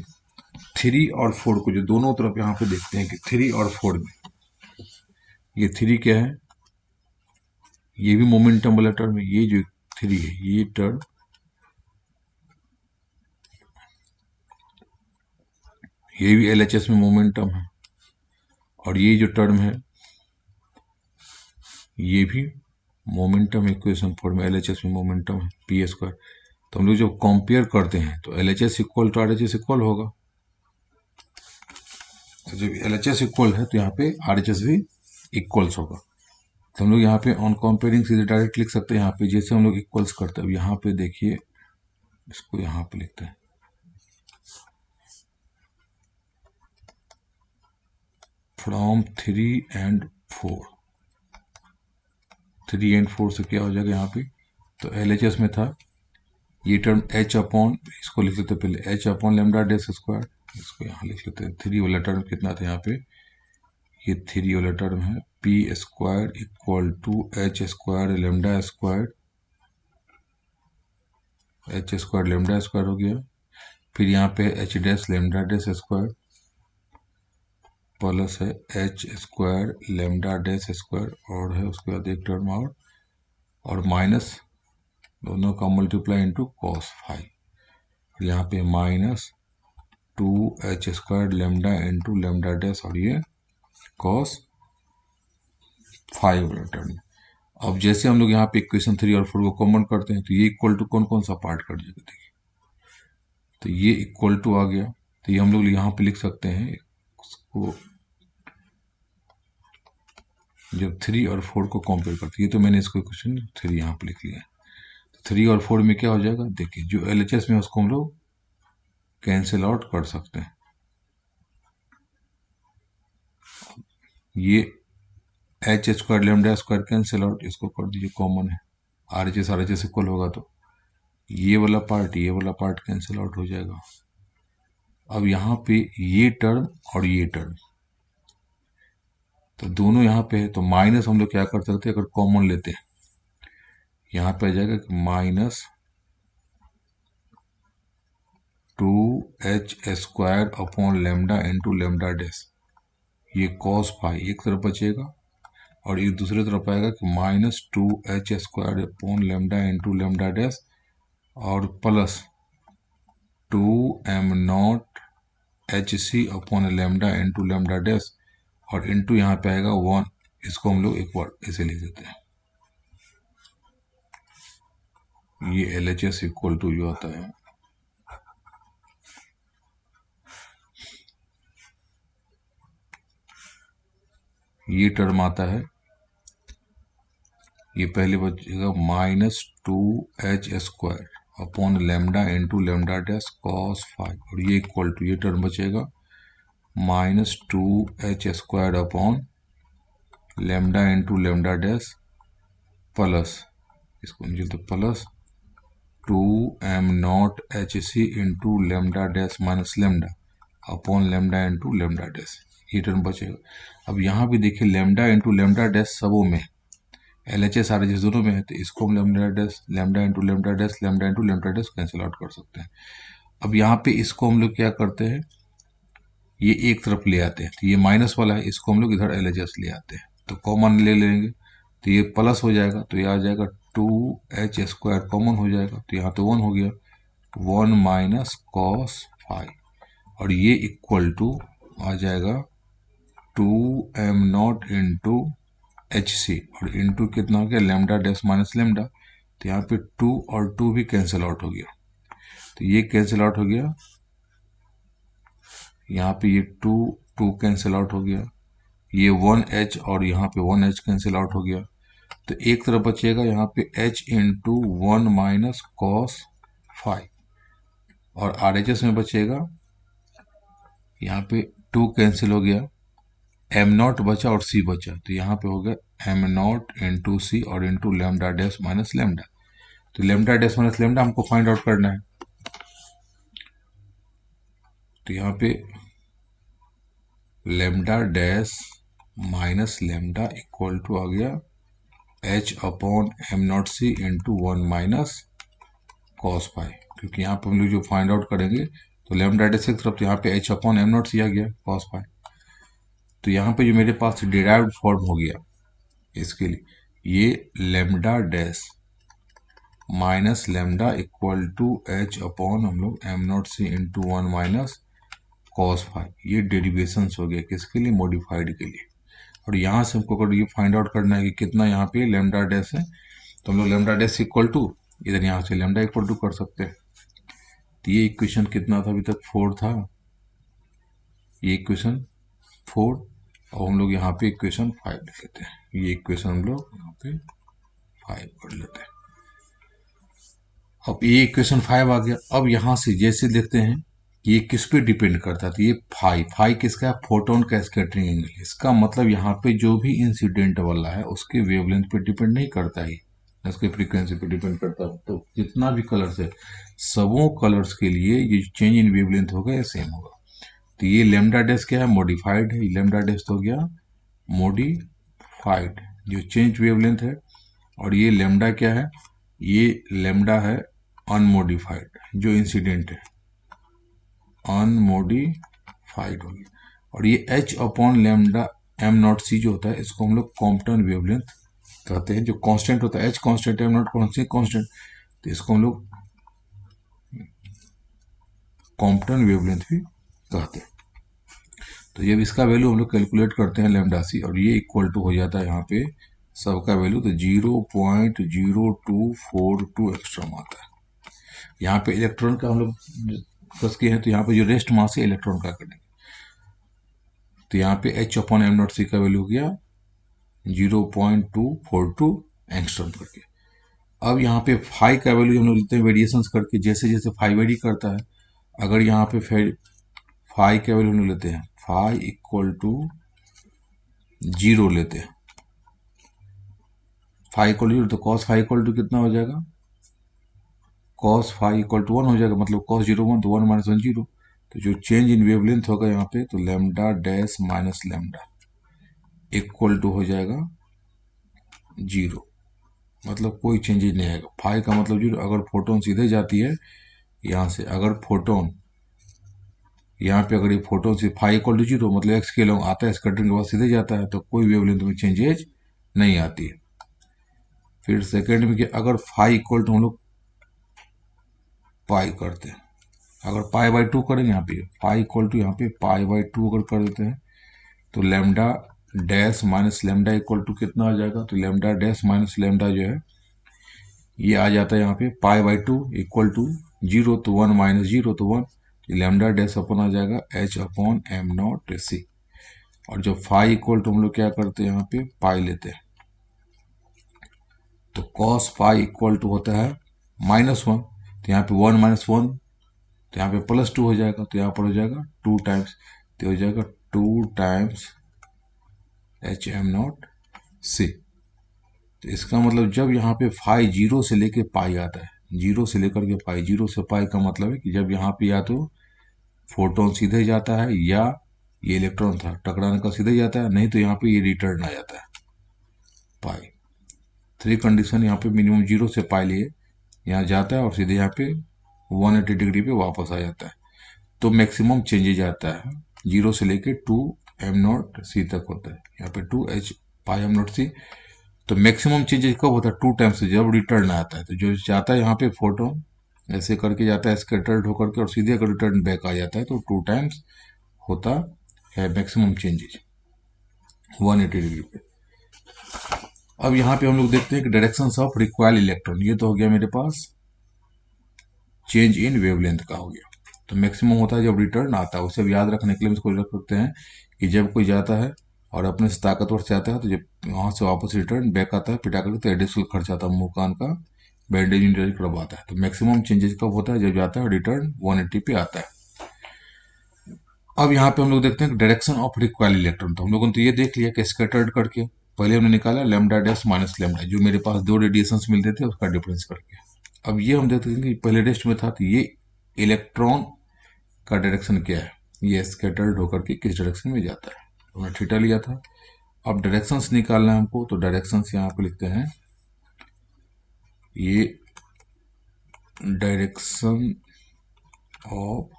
3 और 4 को जो दोनों तरफ यहाँ पे देखते हैं कि 3 और 4 में, ये 3 क्या है, ये भी मोमेंटम वाला टर्म है, ये जो 3 है ये टर्म, ये भी एलएचएस में मोमेंटम है, और ये जो टर्म है ये भी मोमेंटम इक्वेशन फॉर में एलएचएस में मोमेंटम है पी स्क्वायर। तो हम लोग जब कंपेयर करते हैं तो LHS equal to RHS equal होगा, तो जब एलएचएस इक्वल है तो यहाँ पे आरएचएस भी इक्वल्स होगा। तो हम लोग यहाँ पे ऑन कंपेयरिंग सीधे डायरेक्ट लिख सकते हैं, यहाँ पे जैसे हम लोग इक्वल्स करते हैं। अब यहाँ पे देखिए, इसको यहाँ पे लिखते हैं फ्रॉम 3 एंड 4, 3 एंड 4 से क्या हो जाएगा यहाँ पे, तो एलएचएस में था ये टर्म एच अपॉन, इसको लिख लेते पहले H upon lambda dash square, इसको यहाँ लिख लेते हैं 3 वाला टर्म कितना था यहाँ पे, ये 3 वाला टर्म है p square equal to h square lambda square, h square lambda square हो गया, फिर यहाँ पे h dash lambda dash square plus है h square lambda dash square, और है उसके बाद एक टर्म और माइनस दोनों का मल्टीप्लाई इंटू कॉस फाइव, और यहाँ पे minus 2 h square lambda into lambda dash, और ये कॉस 5 वाला टर्म। अब जैसे हम लोग यहाँ पे इक्वेशन 3 और 4 को कॉमन करते हैं तो ये इक्वल टू कौन कौन सा पार्ट कट जाएगा, देखिए तो ये इक्वल टू आ गया, तो ये हम लोग यहाँ पे लिख सकते हैं उसको, जब 3 और 4 को कंपेयर करते हैं, ये तो मैंने इसको क्वेश्चन 3 यहाँ पे लिख लिया है, तो 3 और 4 में क्या हो जाएगा, देखिए जो एलएचएस में उसको हम लोग कैंसिल आउट कर सकते हैं, ये H square lambda square cancel out, इसको कर दीजिए कॉमन है, आरएचएस इक्वल होगा तो ये वाला पार्ट कैंसिल आउट हो जाएगा। अब यहाँ पे ये टर्म और ये टर्म, तो दोनों यहाँ पे है, तो माइनस हम लोग क्या कर सकते हैं, अगर कॉमन लेते हैं यहाँ पे आ जाएगा कि minus 2 h square upon lambda into lambda dash, ये कॉस पाई एक तरफ बचेगा, और ये दूसरी तरफ आएगा कि minus 2 h square upon lambda into lambda dash, और plus 2m0 hc upon lambda into lambda dash और इंटू यहाँ पे आएगा 1, इसको हम लोग एक बार ऐसे लिख देते हैं। ये LHS इक्वल टू ये होता है ये टर्म आता है, ये पहले बचेगा -2h² upon lambda into lambda dash cos five और ये इक्वल टू ये टर्म बचेगा -2h² upon lambda into lambda dash plus इसको नीचे तो plus 2m0 hc into lambda dash minus lambda upon lambda into lambda dash, ये term बचेगा। अब यहाँ भी देखिए लैम्डा इंटू लैम्डा डैश सबों में LHS RHS दोनों में है, तो इसको हम lambda dash lambda into lambda dash lambda into lambda dash cancel out कर सकते हैं। अब यहाँ पे इसको हम लोग क्या करते हैं, ये एक तरफ ले आते हैं, तो ये माइनस वाला है, इसको हम लोग इधर LHS ले आते हैं, तो कॉमन ले लेंगे तो ये प्लस हो जाएगा, तो ये आ जाएगा 2h² कॉमन हो जाएगा, तो यहाँ तो 1 हो गया, 1 माइनस कॉस फाइव और ये इक्वल टू आ जाएगा 2m0 इंटू HC और इंटू कितना हो गया लैम्डा डैश माइनस लैम्डा, तो यहाँ पे 2 और 2 भी कैंसिल आउट हो गया, तो ये कैंसिल आउट हो गया, यहाँ पे ये 2 कैंसिल आउट हो गया, ये 1h और यहाँ पे 1h कैंसिल आउट हो गया, तो एक तरफ बचेगा यहाँ पे h into 1 minus cos five और RHS में बचेगा यहाँ पे 2 कैंसिल हो गया, m0 बचा और c बचा, तो यहाँ पे हो गया m0 इंटू सी और into lambda dash minus lambda, तो लैम्डा डैश माइनस लैम्डा हमको फाइंड आउट करना है, तो यहाँ पे lambda dash minus lambda equal to आ गया h upon m0c into 1 minus cos five, क्योंकि यहाँ पे हम लोग जो फाइंड आउट करेंगे तो लैम्डा डैश एक तरफ, तो यहाँ पे h अपॉन m0c आ गया कॉस फाइव, तो यहाँ पे जो मेरे पास डिराइव्ड फॉर्म हो गया इसके लिए, ये lambda dash minus lambda equal to h upon हम लोग m0c into 1 minus cos five, ये डेरिवेशंस हो गया किसके लिए, मॉडिफाइड के लिए। और यहाँ से हमको अगर ये फाइंड आउट करना है कि कितना यहाँ पे लैम्डा डैश है, तो हम लोग लैम्डा डैश इक्वल टू इधर यहाँ से लैम्डा इक्वल टू कर सकते हैं, तो ये इक्वेशन कितना था अभी तक 4 था, ये इक्वेशन 4 और हम लोग यहाँ पे इक्वेशन 5 लिख लेते हैं, ये इक्वेशन हम लोग यहाँ पे 5 कर लेते हैं। अब ये इक्वेशन 5 आ गया, अब यहाँ से जैसे देखते हैं ये किस पे डिपेंड करता है, तो ये फाई किसका है, फोटोन का स्कैटरिंग एंगल, इसका मतलब यहाँ पे जो भी इंसिडेंट वाला है उसके वेवलेंथ पे डिपेंड नहीं करता है, उसके फ्रीक्वेंसी पे डिपेंड करता है, तो जितना भी कलर्स है सबों कलर्स के लिए ये चेंज इन वेवलेंथ होगा या सेम होगा, तो ये लैम्डा डैश क्या है, मॉडिफाइड है, लैम्डा डैश तो हो गया मॉडिफाइड जो चेंज वेवलेंथ है, और ये लैम्डा क्या है, ये लैम्डा है अनमोडिफाइड जो इंसिडेंट है, अनमोडिफाइड हो गया, और ये h अपॉन लैम्डा m0c जो होता है इसको हम लोग कॉम्पटन वेवलेंथ कहते हैं, जो कांस्टेंट होता है h कांस्टेंट m0 कांस्टेंट, तो इसको हम लोग कॉम्पटन वेवलेंथ भी कहते हैं। तो जब इसका वैल्यू हम लोग कैलकुलेट करते हैं लैम्डा सी और ये इक्वल टू हो जाता है यहाँ पे सबका वैल्यू, तो 0.0242 एक्स्ट्रॉम आता है। यहाँ पे इलेक्ट्रॉन का हम लोग डिस्कस किए हैं, तो यहाँ पे जो रेस्ट मास है इलेक्ट्रॉन का करेंगे, तो यहाँ पे h अपॉन m0c का वैल्यू हो गया 0.242 एंगस्ट्रॉम करके। अब यहाँ पे फाई का वैल्यू हम लोग लेते हैं वेरिएशंस करके, जैसे जैसे फाई वेरी करता है, अगर यहाँ पे फाई का वैल्यू हम लोग लेते हैं फाई इक्वल टू 0 लेते हैं, फाई इक्वल टू, तो कॉस फाई इक्वल टू कितना हो जाएगा, कॉस फाई इक्वल टू 1 हो जाएगा, मतलब कॉस 0 1 तो 1 माइनस 1 0, तो जो चेंज इन वेवलेंथ होगा यहाँ पे, तो lambda dash minus lambda equal to हो जाएगा 0, मतलब कोई चेंजेज नहीं आएगा, फाई का मतलब 0, अगर फोटोन सीधे जाती है यहाँ से, अगर फोटोन यहाँ पे अगर ये फोटोन से फाई इक्वल टू 0 मतलब एक्स के लॉन्ग आता है, स्कैटरिंग के बाद सीधे जाता है, तो कोई वेवलेंथ में चेंजेज नहीं आती है। फिर सेकेंड में कि अगर फाई इक्वल टू हम लोग पाई करते हैं, अगर पाई बाई 2 करेंगे यहाँ पे पाई इक्वल टू यहाँ पे पाई बाई 2 अगर कर देते हैं तो lambda dash minus lambda equal to कितना आ जाएगा, तो लेमडा डैश माइनस लेमडा जो है ये आ जाता है यहाँ पे पाई बाई 2 इक्वल टू 0 तो 1 माइनस 0 तो 1, लेमडा डैश अपन आ जाएगा एच अपॉन एम नॉट सी। और जब फाई इक्वल टू हम लोग क्या करते हैं यहाँ पे पाई लेते हैं, तो कॉस फाई इक्वल टू होता है -1, तो यहाँ पे 1 माइनस 1 तो यहाँ पे +2 हो जाएगा, तो यहाँ पर हो जाएगा 2 टाइम्स, तो हो जाएगा 2 टाइम्स एच एम नॉट सी। तो इसका मतलब जब यहाँ पे फाई 0 से लेके पाई आता है, 0 से लेकर के पाई, 0 से पाई का मतलब है कि जब यहाँ पे या तो फोटोन सीधे जाता है या ये इलेक्ट्रॉन था टकराने का सीधे जाता है, नहीं तो यहाँ पे ये रिटर्न आ जाता है पाई। 3 कंडीशन यहाँ पे मिनिमम 0 से पाई लिए यहाँ जाता है और सीधे यहाँ पे 180 डिग्री पे वापस आ जाता है। तो मैक्सिमम चेंजेज आता है 0 से लेके 2 एम नॉट सी तक होता है, यहाँ पे 2 एच पाई एम नॉट सी। तो मैक्सिमम चेंजेज कब होता है 2 टाइम्स, जब रिटर्न आता है। तो जो जाता है यहाँ पे फोटोन ऐसे करके जाता है स्कैटर्ड होकर के और सीधे अगर रिटर्न बैक आ जाता है तो 2 टाइम्स होता है मैक्सिमम चेंजेज 180 डिग्री पे। अब यहाँ पे हम लोग देखते हैं कि डायरेक्शंस ऑफ रिक्वायर्ड इलेक्ट्रॉन, ये तो हो गया मेरे पास चेंज इन वेवलेंथ का हो गया। तो मैक्सिमम होता है जब रिटर्न आता है, उसे अब याद रखने के लिए इसको रख सकते हैं कि जब कोई जाता है और अपने से ताकतवर से आता है तो जब वहां से वापस रिटर्न बैक आता है पिटा करके तो एडिशनल खर्च आता है, मुंह कान का बैंडेज इंडेज करवाता है। तो मैक्सिमम चेंजेस कब होता है, जब जाता है रिटर्न 180 पे आता है। अब यहाँ पे हम लोग देखते हैं डायरेक्शन ऑफ रिक्वायर्ड इलेक्ट्रॉन। तो हम लोगों ने तो ये देख लिया कि स्कैटर्ड करके पहले हमने निकाला लेमडा डैश माइनस लेमडा, जो मेरे पास 2 रेडिएशंस मिलते थे उसका डिफरेंस करके। अब ये हम देखते हैं कि पहले टेस्ट में था तो ये इलेक्ट्रॉन का डायरेक्शन क्या है, ये स्कैटर्ड होकर के किस डायरेक्शन में जाता है, तो हमने थीटा लिया था। अब डायरेक्शंस निकालना है हमको, तो डायरेक्शंस यहाँ पे लिखते हैं, ये डायरेक्शन ऑफ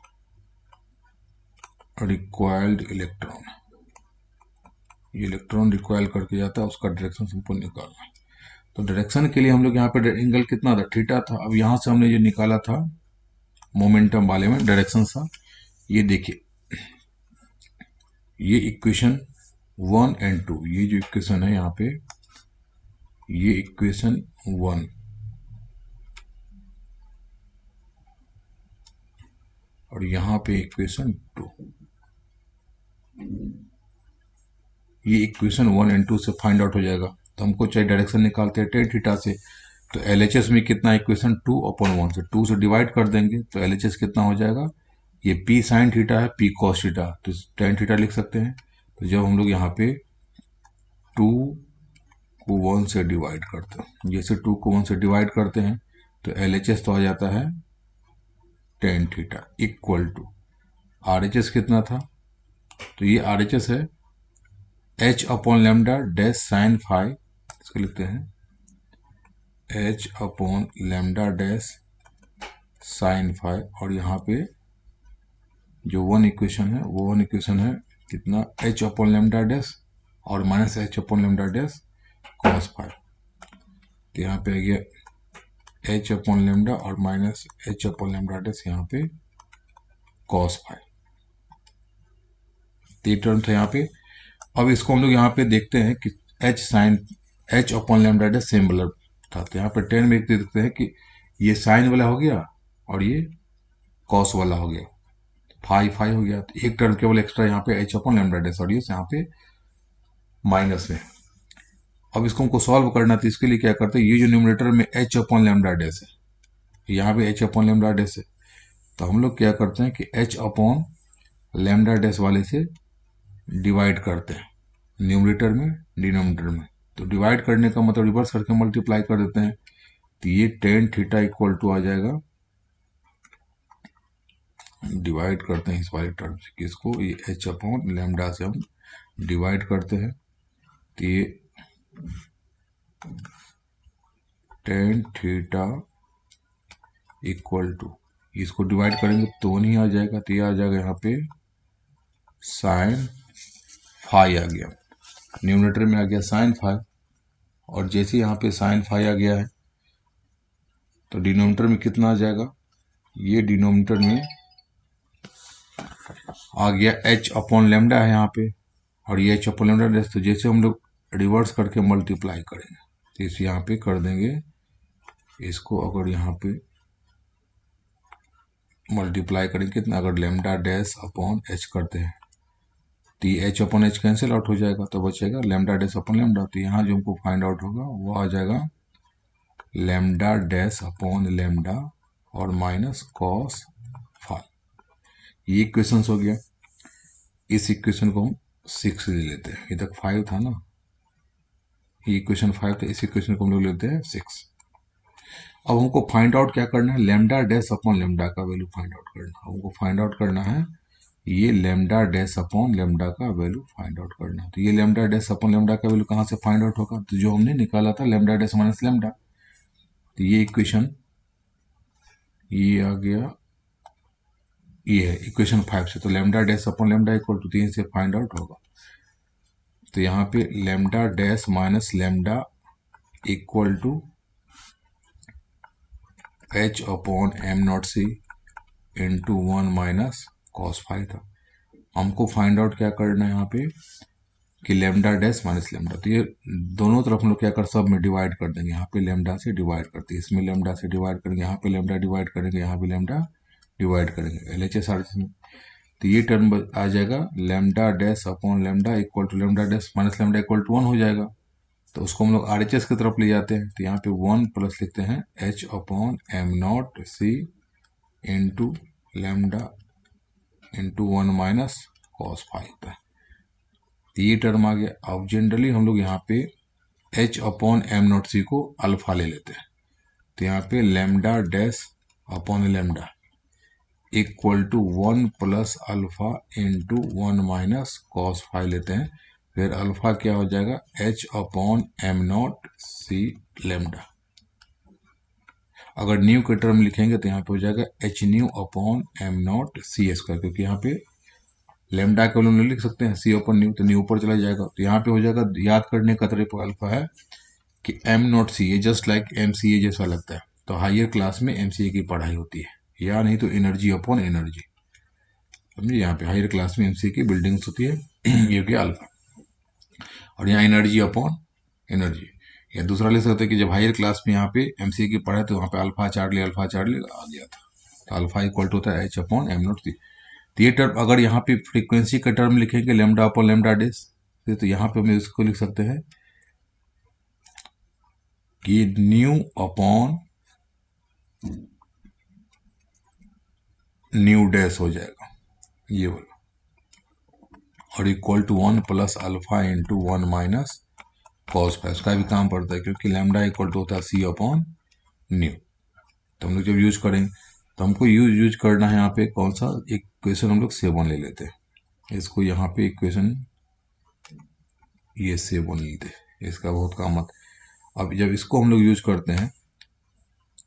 रिक्वायर्ड इलेक्ट्रॉन, ये इलेक्ट्रॉन रिक्वायर करके जाता है उसका डायरेक्शन हमको निकालना है। तो डायरेक्शन के लिए हम लोग यहाँ पे एंगल कितना था, थीटा था। अब यहाँ से हमने जो निकाला था मोमेंटम वाले में डायरेक्शन था, ये देखिए ये इक्वेशन 1 एंड 2, ये जो इक्वेशन है यहाँ पे ये इक्वेशन 1 और यहाँ पे इक्वेशन 2, ये इक्वेशन 1 एंड 2 से फाइंड आउट हो जाएगा। तो हमको चाहिए डायरेक्शन निकालते हैं टेन थीटा से, तो LHS में कितना इक्वेशन 2/1 से 2 से डिवाइड कर देंगे तो LHS कितना हो जाएगा, ये P साइन थीटा है P कॉस थीटा, तो टेन थीटा लिख सकते हैं। तो जब हम लोग यहाँ पे 2 को 1 से डिवाइड करते हैं, जैसे 2 को 1 से डिवाइड करते हैं तो LHS तो आ जाता है tan theta equal to RHS कितना था, तो ये RHS है h upon lambda dash sine phi, इसको लिखते हैं h upon lambda dash sine phi. और यहाँ पे जो 1 इक्वेशन है वो 1 इक्वेशन है कितना h अपॉन लेमडा डैश और minus h upon lambda dash cos phi. तो यहाँ पे आ गया h अपॉन लेमडा और minus h upon lambda dash यहाँ पे कॉस फाई, ये टर्म था यहाँ पे। अब इसको हम लोग यहाँ पे देखते हैं कि h अपॉन लेमडा डैश सिंबलर था, तो यहाँ पे 10 में देखते हैं कि ये साइन वाला हो गया और ये कॉस वाला हो गया, फाई फाई हो गया, तो एक टर्म केवल एक्स्ट्रा यहाँ पे h अपॉन लेमडा डैश और ये यहाँ पे माइनस में। अब इसको हमको सॉल्व करना था, इसके लिए क्या करते हैं, ये जो न्यूमरेटर में h अपॉन लेमडा डैश है यहाँ पे h अपॉन लेमडा डैश है, तो हम लोग क्या करते हैं कि h अपॉन लेमडा डैश वाले से डिवाइड करते हैं न्यूमरेटर में डिनोमिनेटर में। तो डिवाइड करने का मतलब रिवर्स करके मल्टीप्लाई कर देते हैं, तो ये टेन थीटा इक्वल टू आ जाएगा, डिवाइड करते हैं इस वाले टर्म से किसको, ये h अपॉन लेमडा से हम डिवाइड करते हैं, तो ये टेन थीटा इक्वल टू इसको डिवाइड करेंगे तो नहीं आ जाएगा, तो ये आ जाएगा यहाँ पे साइन फाई आ गया, न्यूमरेटर में आ गया साइन फाई। और जैसे यहाँ पे साइन फाई आ गया है तो डिनोमिनेटर में कितना आ जाएगा, ये डिनोमिनेटर में आ गया एच अपॉन लेमडा है यहाँ पे, और ये एच अपॉन लेमडा डैश, तो जैसे हम लोग रिवर्स करके मल्टीप्लाई करेंगे तो इस यहाँ पे कर देंगे इसको, अगर यहाँ पे मल्टीप्लाई करेंगे कितना, अगर लेमडा डैश अपॉन एच करते हैं तो ये h upon H cancel out हो जाएगा, तो बचेगा लेमडा डैश अपॉन लेमडा। तो यहाँ जो हमको फाइंड आउट होगा वो आ जाएगा लेमडा डैश अपॉन लेमडा और माइनस कॉस फाइव। ये इक्वेशन हो गया। इस इक्वेशन को हम 6 ले लेते हैं, ये तक 5 था ना, ये इक्वेशन 5 था, इस इक्वेशन को हम लोग लेते हैं 6। अब हमको फाइंड आउट क्या करना है, लेमडा डैश अपॉन लेमडा का वैल्यू फाइंड आउट करना है। हमको फाइंड आउट करना है ये लेमडा डैश अपॉन लेमडा का वैल्यू फाइंड आउट करना है। तो ये लेमडा डैश अपॉन लेमडा का वैल्यू कहाँ से फाइंड आउट होगा, तो जो हमने निकाला था लेमडा डैश माइनस लेमडा, तो ये इक्वेशन ये आ गया, ये है इक्वेशन 5 से। तो lambda dash upon lambda equal to 3 से फाइंड आउट होगा। तो यहाँ पे lambda dash minus lambda equal to H upon m not c into 1 minus cos five था। हमको फाइंड आउट क्या करना है यहाँ पे कि लेमडा डैश माइनस लेमडा, तो ये दोनों तरफ हम लोग क्या कर सब में डिवाइड कर देंगे। यहाँ पे लेमडा से डिवाइड करते हैं, इसमें लेमडा से डिवाइड करेंगे, यहाँ पे लेमडा डिवाइड करेंगे, यहाँ पे लेमडा डिवाइड करेंगे LHS RHS में। तो ये टर्म आ जाएगा lambda dash upon lambda equal to lambda dash minus lambda equal to 1 हो जाएगा। तो उसको हम लोग RHS की तरफ ले जाते हैं, तो यहाँ पे 1 प्लस लिखते हैं h upon m not c into lambda into 1 minus cos five था। ये टर्म आ गया। अब जनरली हम लोग यहाँ पे h upon m not c को अल्फा ले लेते हैं, तो यहाँ पे lambda dash upon lambda equal to 1 plus alpha into 1 minus cos five लेते हैं। फिर अल्फा क्या हो जाएगा h upon m not c lambda. अगर न्यू के टर्म लिखेंगे तो यहाँ पे हो जाएगा h nu upon m not C square, क्योंकि यहाँ पे लेमडा के वैल्यू नहीं लिख सकते हैं, सी ओपन न्यू, तो न्यू ऊपर चला जाएगा। तो यहाँ पे हो जाएगा, याद करने का तरीका अल्फा है कि M not C A just like M C A जैसा लगता है, तो हायर क्लास में एम सी ए की पढ़ाई होती है, या नहीं तो एनर्जी अपॉन एनर्जी, समझिए। यहाँ पे हायर क्लास में एम सी ए की बिल्डिंग्स होती है ये हो गया अल्फा, और यहाँ एनर्जी अपॉन एनर्जी। या दूसरा ले सकते हैं कि जब हायर क्लास में यहाँ पे एम सी ए की पढ़ाई तो वहाँ पे अल्फा चार्ट ले आ गया था, तो अल्फा इक्वल टू होता है एच अपॉन एम नॉट सी। तो ये टर्म अगर यहाँ पे फ्रीक्वेंसी का टर्म लिखेंगे लेमडा अपॉन लेमडा डैश, तो यहाँ पे हम इसको लिख सकते हैं कि न्यू अपॉन न्यू डैश हो जाएगा ये वाला, और equal to 1 plus alpha into 1 minus cos five. इसका भी काम पड़ता है क्योंकि लेमडा इक्वल टू होता है सी अपॉन न्यू। तो हम लोग जब यूज करेंगे तो हमको यूज करना है यहाँ पे कौन सा इक्वेशन, हम लोग 7 ले लेते हैं। इसको यहाँ पे इक्वेशन ये 7 लेते हैं, इसका बहुत काम आता है। अब जब इसको हम लोग यूज करते हैं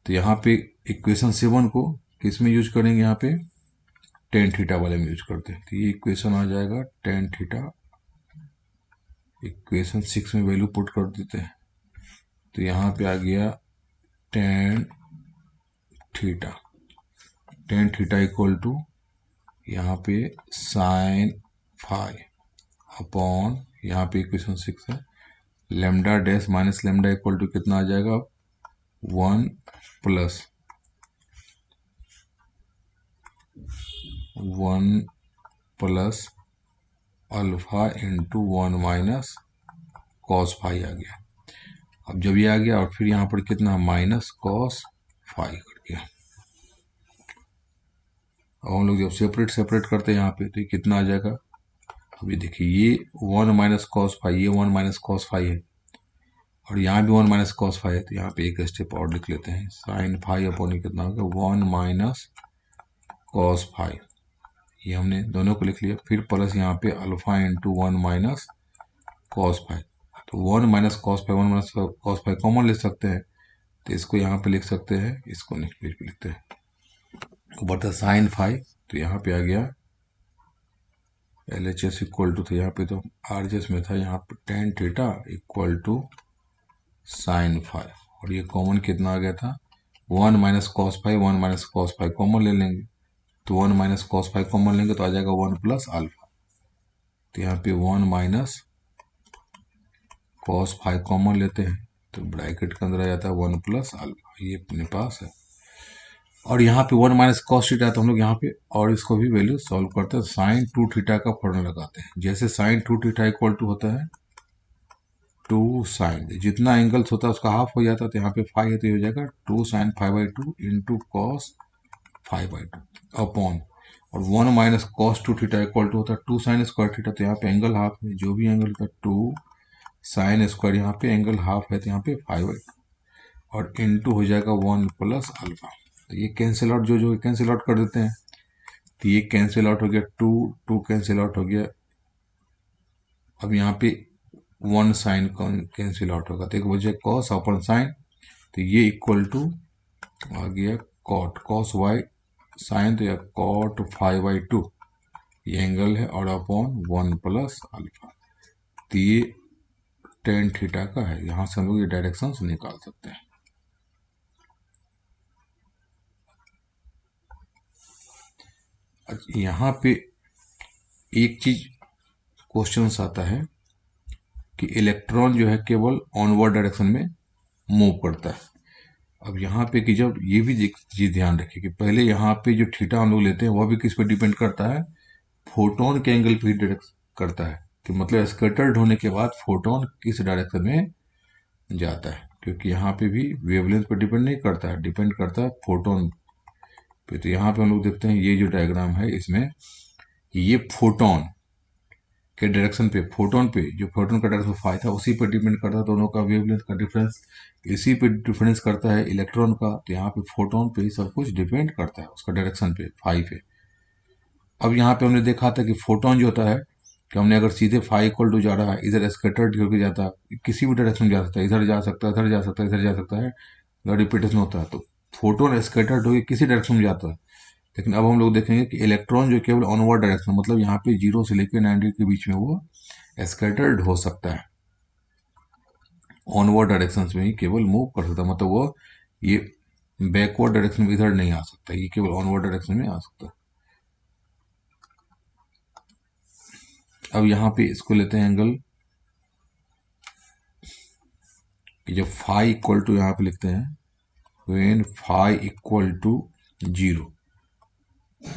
तो यहाँ पे इक्वेशन 7 को किस में यूज करेंगे, यहाँ पे टेन थीटा वाले में यूज करते हैं। तो ये इक्वेशन आ जाएगा टेन थीटा, इक्वेशन 6 में वैल्यू पुट कर देते हैं, तो यहाँ पे आ गया tan theta. Tan theta equal to यहाँ पे साइन फाइव अपॉन, यहाँ पे इक्वेशन 6 है, lambda dash minus lambda equal to कितना आ जाएगा 1 plus 1 plus alpha into 1 minus cos five आ गया। अब जब ये आ गया और फिर यहाँ पर कितना माइनस कॉस फाइव कर दिया, अब हम लोग जब सेपरेट करते हैं यहाँ पे तो ये कितना आ जाएगा, अभी देखिए ये 1 माइनस कॉस फाइव, ये 1 माइनस कॉस फाइव है, और यहाँ भी 1 माइनस कॉस फाइव है, तो यहाँ पे एक स्टेप और लिख लेते हैं, साइन फाइव अपॉन कितना होगा 1 माइनस कॉस फाइव, ये हमने दोनों को लिख लिया। फिर प्लस यहाँ पे alpha into 1 minus cos five, तो 1 minus cos five 1 minus cos five common ले सकते हैं, तो इसको यहाँ पे लिख सकते हैं, इसको नेक्स्ट पेज पे लिखते हैं, ऊपर था साइन फाइव, तो यहाँ पे आ गया LHS इक्वल टू, तो यहाँ पे तो RHS में था, यहाँ पे tan theta equal to sine five, और ये कॉमन कितना आ गया था 1 minus cos five, 1 minus cos five common ले लेंगे, तो 1 माइनस कॉस फाइव कॉमन लेंगे तो आ जाएगा 1 प्लस अल्फा। तो यहाँ पे 1 माइनस कॉस फाइव कॉमन लेते हैं तो ब्रैकेट के अंदर आ जाता है 1 प्लस अल्फा, ये अपने पास है। और यहाँ पे 1 माइनस कॉस थीटा है तो हम लोग यहाँ पे और इसको भी वैल्यू सॉल्व करते हैं, साइन 2 थीटा का फॉर्मूला लगाते हैं। जैसे साइन 2 थीटा इक्वल टू होता है 2 साइन, जितना एंगल्स होता है उसका हाफ हो जाता है, तो यहाँ पे 5 है तो ये हो जाएगा 2 साइन 5/2 इंटू कॉस 5/2 अपॉन, और 1 minus cos 2 theta equal to होता है 2 साइन स्क्वायर थीटा, तो यहाँ पे एंगल हाफ है, जो भी एंगल होता है 2 साइन स्क्वायर, यहाँ पे एंगल हाफ है तो यहाँ पे 5/2 और इंटू हो जाएगा 1 प्लस अल्फा। तो ये कैंसिल आउट, जो कैंसिल आउट कर देते हैं, तो ये कैंसिल आउट हो गया, 2 कैंसिल आउट हो गया। अब यहाँ पे 1 साइन कैंसिल आउट होगा तो एक बचे कॉस अपॉन साइन, तो ये इक्वल टू आ गया कॉट कॉस वाई साइन, तो यह कॉट 5/2 ये एंगल है, और अपॉन 1 प्लस अल्फा, तो ये टेन थीटा का है। यहां से हम लोग ये डायरेक्शन निकाल सकते हैं। यहाँ पे एक चीज क्वेश्चन आता है कि इलेक्ट्रॉन जो है केवल ऑनवर्ड डायरेक्शन में मूव करता है। अब यहाँ पे कि जब ये भी चीज ध्यान रखिए कि पहले यहाँ पे जो थीटा हम लोग लेते हैं वह भी किस पे डिपेंड करता है, फोटोन के एंगल पे डायरेक्ट करता है, कि मतलब स्कैटर्ड होने के बाद फोटोन किस डायरेक्शन में जाता है, क्योंकि यहाँ पे भी वेवलेंथ पे डिपेंड नहीं करता है, डिपेंड करता है फोटोन पे। तो यहाँ पे हम लोग देखते हैं ये जो डायग्राम है इसमें ये फोटोन के डायरेक्शन पे, फोटोन पे जो फोटोन का डायरेक्शन फाई था उसी पे डिपेंड करता है, दोनों का वेवलेंथ का डिफरेंस इसी पे डिफरेंस करता है इलेक्ट्रॉन का। तो यहाँ पे फोटोन पे ही सब कुछ डिपेंड करता है उसका डायरेक्शन पे, फाई पे। अब यहाँ पे हमने देखा था कि फोटोन जो होता है कि हमने अगर सीधे फाई इक्वल टू जा रहा है, इधर स्कैटर्ड होकर जाता है, किसी भी डायरेक्शन में जा सकता है, इधर जा सकता है, इधर जा सकता है, इधर जा सकता है, अगर रिपीटेशन होता है तो फोटोन स्कैटर्ड होकर किसी डायरेक्शन में जाता है। लेकिन अब हम लोग देखेंगे कि इलेक्ट्रॉन जो केवल ऑनवर्ड डायरेक्शन, मतलब यहाँ पे 0 से लेकर 90 के बीच में वो स्कैटर्ड हो सकता है, ऑनवर्ड डायरेक्शन में ही केवल मूव कर सकता है, मतलब वो ये बैकवर्ड डायरेक्शन में इधर नहीं आ सकता, ये केवल ऑनवर्ड डायरेक्शन में आ सकता है। अब यहाँ पे इसको लेते हैं एंगल कि जब फाई इक्वल टू यहाँ पे लिखते हैं व्हेन फाई इक्वल टू 0,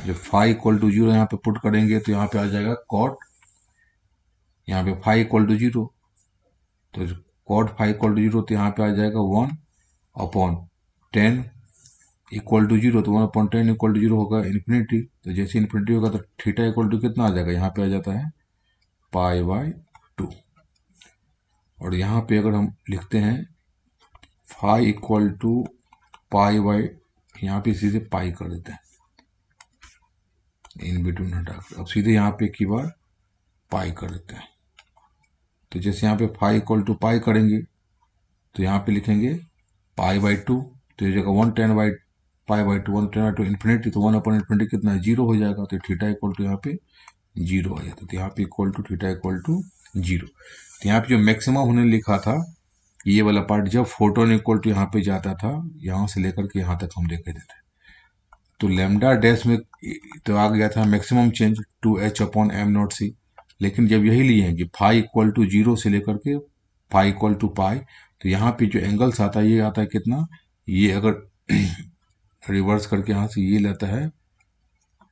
जब फाई इक्वल टू 0 यहाँ पे पुट करेंगे तो यहाँ पे आ जाएगा कॉट, यहाँ पे फाई इक्वल टू 0, तो कॉट फाई इक्वल टू 0, तो यहाँ पे आ जाएगा 1 अपॉन 10 इक्वल टू 0, तो 1/10 इक्वल टू 0 होगा इन्फिनिटी। तो जैसे इन्फिनिटी होगा तो थीटा इक्वल टू कितना आ जाएगा, यहाँ पे आ जाता है π/2। और यहाँ पे अगर हम लिखते हैं फाई इक्वल टू π/, यहाँ पे सीधे पाई कर देते हैं, इन बिटवीन हटाकर अब सीधे यहाँ पे की बार पाई कर देते हैं। तो जैसे यहाँ पे फाई इक्वल टू पाई करेंगे तो यहाँ पे लिखेंगे π/2, तो ये जगह 110/π/2, 110/2 इन्फिनिटी, तो 1/इन्फिनिटी कितना है, 0 हो जाएगा, तो थीटा इक्वल टू यहाँ पे 0 आ जाता है, तो यहाँ पे equal to theta equal to 0। तो यहाँ पे जो मैक्सिमम हमने लिखा था ये वाला पार्ट, जब फोटोन इक्वल टू यहाँ पे जाता था, यहाँ से लेकर के यहाँ तक हम देखे थे, तो लैम्डा डैश में तो आ गया था मैक्सिमम चेंज 2h/m0c। लेकिन जब यही लिए हैं कि फाई इक्वल टू 0 से लेकर के फाई इक्वल टू पाई, तो यहाँ पे जो एंगल्स आता है ये आता है कितना, ये अगर रिवर्स करके यहाँ से ये लेता है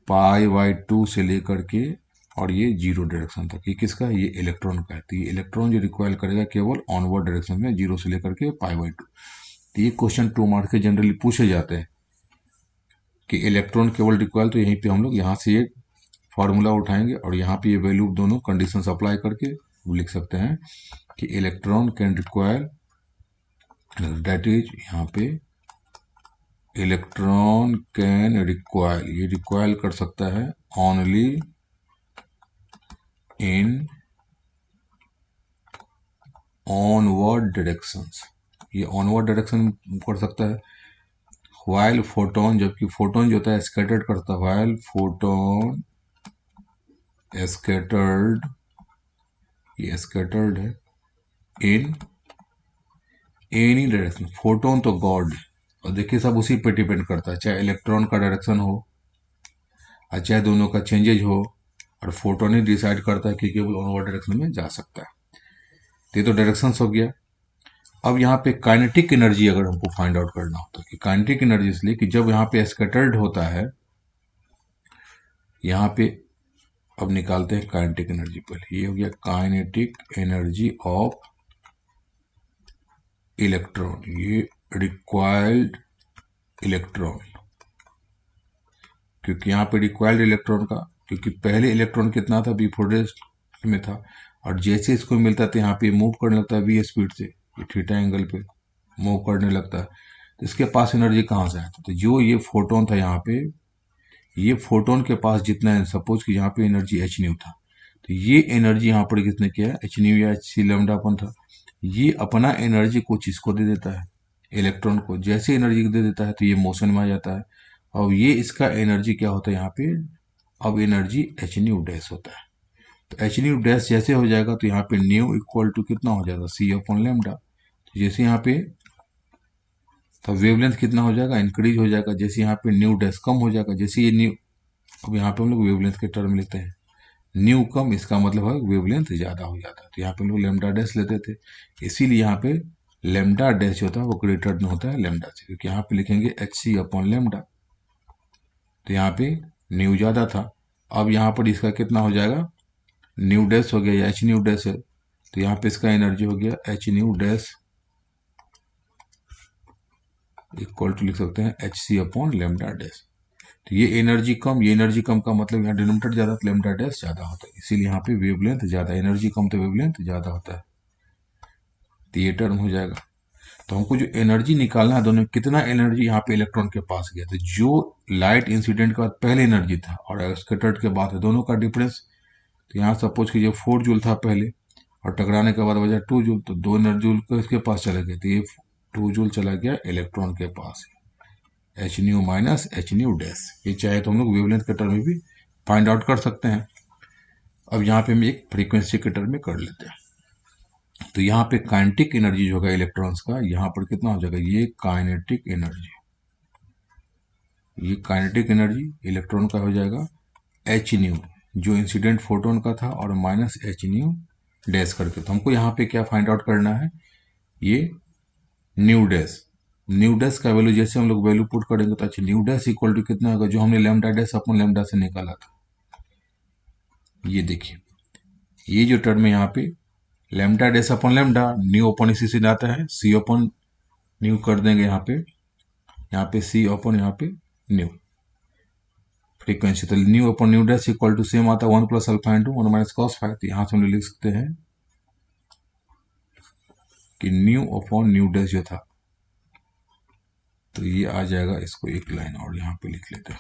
π/2 से लेकर के और ये 0 डायरेक्शन तक, ये किसका है, ये इलेक्ट्रॉन का है। तो ये इलेक्ट्रॉन जो रिक्वायर करेगा केवल ऑनवर्ड डायरेक्शन में 0 से लेकर के π/2। तो ये क्वेश्चन 2 मार्क्स के जनरली पूछे जाते हैं कि इलेक्ट्रॉन केवल रिक्वायर, तो यहीं पे हम लोग यहाँ से ये फार्मूला उठाएंगे और यहाँ पे ये वैल्यू दोनों कंडीशंस अप्लाई करके लिख सकते हैं कि electron can require, that is यहाँ पे इलेक्ट्रॉन कैन रिक्वायर, ये रिक्वायर कर सकता है ओनली इन ऑनवर्ड डायरेक्शंस, ये ऑनवर्ड डायरेक्शन कर सकता है। व्हाइल फोटोन, जबकि फोटोन जो होता है स्कैटर्ड करता है, व्हाइल फोटोन स्कैटर्ड, ये स्कैटर्ड है इन एनी डायरेक्शन, फोटोन तो गॉड है, और देखिए सब उसी पे डिपेंड करता है, चाहे इलेक्ट्रॉन का डायरेक्शन हो और चाहे दोनों का चेंजेज हो, और फोटोन ही डिसाइड करता है कि केवल ऑनवर्ड डायरेक्शन में जा सकता है। तो ये तो डायरेक्शंस हो गया। अब यहाँ पे काइनेटिक एनर्जी अगर हमको फाइंड आउट करना होता है कि काइनेटिक एनर्जी, इसलिए कि जब यहाँ पे स्कैटर्ड होता है, यहाँ पे अब निकालते हैं काइनेटिक एनर्जी। पहले ये हो गया काइनेटिक एनर्जी ऑफ इलेक्ट्रॉन, ये रिक्वायर्ड इलेक्ट्रॉन, क्योंकि यहाँ पे रिक्वायर्ड इलेक्ट्रॉन का, क्योंकि पहले इलेक्ट्रॉन कितना था, b4 में था, और जैसे इसको मिलता है यहाँ पे मूव करने लगता है v स्पीड से, ये थीटा एंगल पे मूव करने लगता है, तो इसके पास एनर्जी कहाँ से आता है? तो जो ये फोटोन था यहाँ पे, ये फोटोन के पास जितना है, सपोज कि यहाँ पे एनर्जी एच न्यू था, तो ये एनर्जी यहाँ पर किसने किया है, एच न्यू या एच सी लैम्डा अपन था, ये अपना एनर्जी कुछ इसको दे देता है, इलेक्ट्रॉन को। जैसे एनर्जी दे देता है तो ये मोशन में आ जाता है, और ये इसका एनर्जी क्या होता है यहाँ पे, अब एनर्जी एच न्यू डैश होता है। तो एच न्यू डैश जैसे हो जाएगा तो यहाँ पे न्यू इक्वल टू कितना हो जाएगा, सी अपॉन लैम्डा। तो जैसे यहाँ पे तो वेवलेंथ कितना हो जाएगा, इंक्रीज हो जाएगा, जैसे यहाँ पे न्यू डैश कम हो जाएगा, जैसे ये न्यू, अब यहाँ पे हम लोग वेवलेंथ के टर्म लेते हैं, न्यू कम, इसका मतलब है वेवलेंथ ज्यादा हो जाता है, तो यहाँ पे हम लोग लेमडा डैश लेते थे, इसीलिए यहाँ पे लेमडा डैश होता है वो ग्रेटर देन होता है लेमडा से, क्योंकि यहाँ पे लिखेंगे एच सी अपॉन लेमडा, तो यहाँ पे न्यू ज्यादा था। अब यहाँ पर इसका कितना हो जाएगा, न्यू डैश हो गया या एच न्यू डैश है, तो यहाँ पे इसका एनर्जी हो गया h nu dash equal to लिख सकते हैं एच सी अपॉन लेमडा डैश। तो ये एनर्जी कम, ये एनर्जी कम का मतलब यहाँ डिनोमिनेटर ज्यादा तो लेमडा डैश ज्यादा होता है, इसीलिए यहाँ पे वेवलेंथ ज्यादा, एनर्जी कम तो वेवलेंथ ज्यादा होता है, तो ये टर्म हो जाएगा। तो हमको जो एनर्जी निकालना है, दोनों कितना एनर्जी यहाँ पे इलेक्ट्रॉन के पास गया, तो जो लाइट इंसिडेंट के बाद पहले एनर्जी था और स्कैटर्ड के बाद है, दोनों का डिफरेंस। तो यहाँ सपोज कीजिए 4 जूल था पहले, और टकराने के बाद बचा 2 जूल, तो 2 जूल को इसके पास चले गए, तो ये 2 जूल चला गया इलेक्ट्रॉन के पास, h nu minus h nu dash. ये चाहे तो हम लोग वेवलेंथ के टर्म में भी फाइंड आउट कर सकते हैं। अब यहाँ पे हम एक फ्रीक्वेंसी के टर्म में कर लेते हैं, तो यहाँ पे काइनेटिक एनर्जी जो होगा इलेक्ट्रॉन्स का, यहाँ पर कितना हो जाएगा, ये काइनेटिक एनर्जी, ये काइनेटिक एनर्जी इलेक्ट्रॉन का हो जाएगा एच न्यू, जो इंसिडेंट फोटोन का था, और माइनस एच न्यू डैश करके। तो हमको यहाँ पे क्या फाइंड आउट करना है, ये न्यू डैश, न्यू डैश का वैल्यू जैसे हम लोग वैल्यू पुट करेंगे तो अच्छा, न्यू डैश इक्वल टू कितना होगा, जो हमने लैम्डा डैश अपन लैम्डा से निकाला था, ये देखिए ये जो टर्म है यहाँ पे लैम्डा डैश अपन लैम्डा, न्यू अपन इसी से आता है, सी अपन न्यू कर देंगे यहाँ पे सी अपन यहाँ पे न्यू फ्रीक्वेंसी, तो nu upon nu dash equal to same आता है 1 plus alpha into 1 minus cos five. तो यहाँ से हम लिख सकते हैं कि न्यू अपॉन न्यू डैश जो था, तो ये आ जाएगा, इसको एक लाइन और यहाँ पे लिख लेते हैं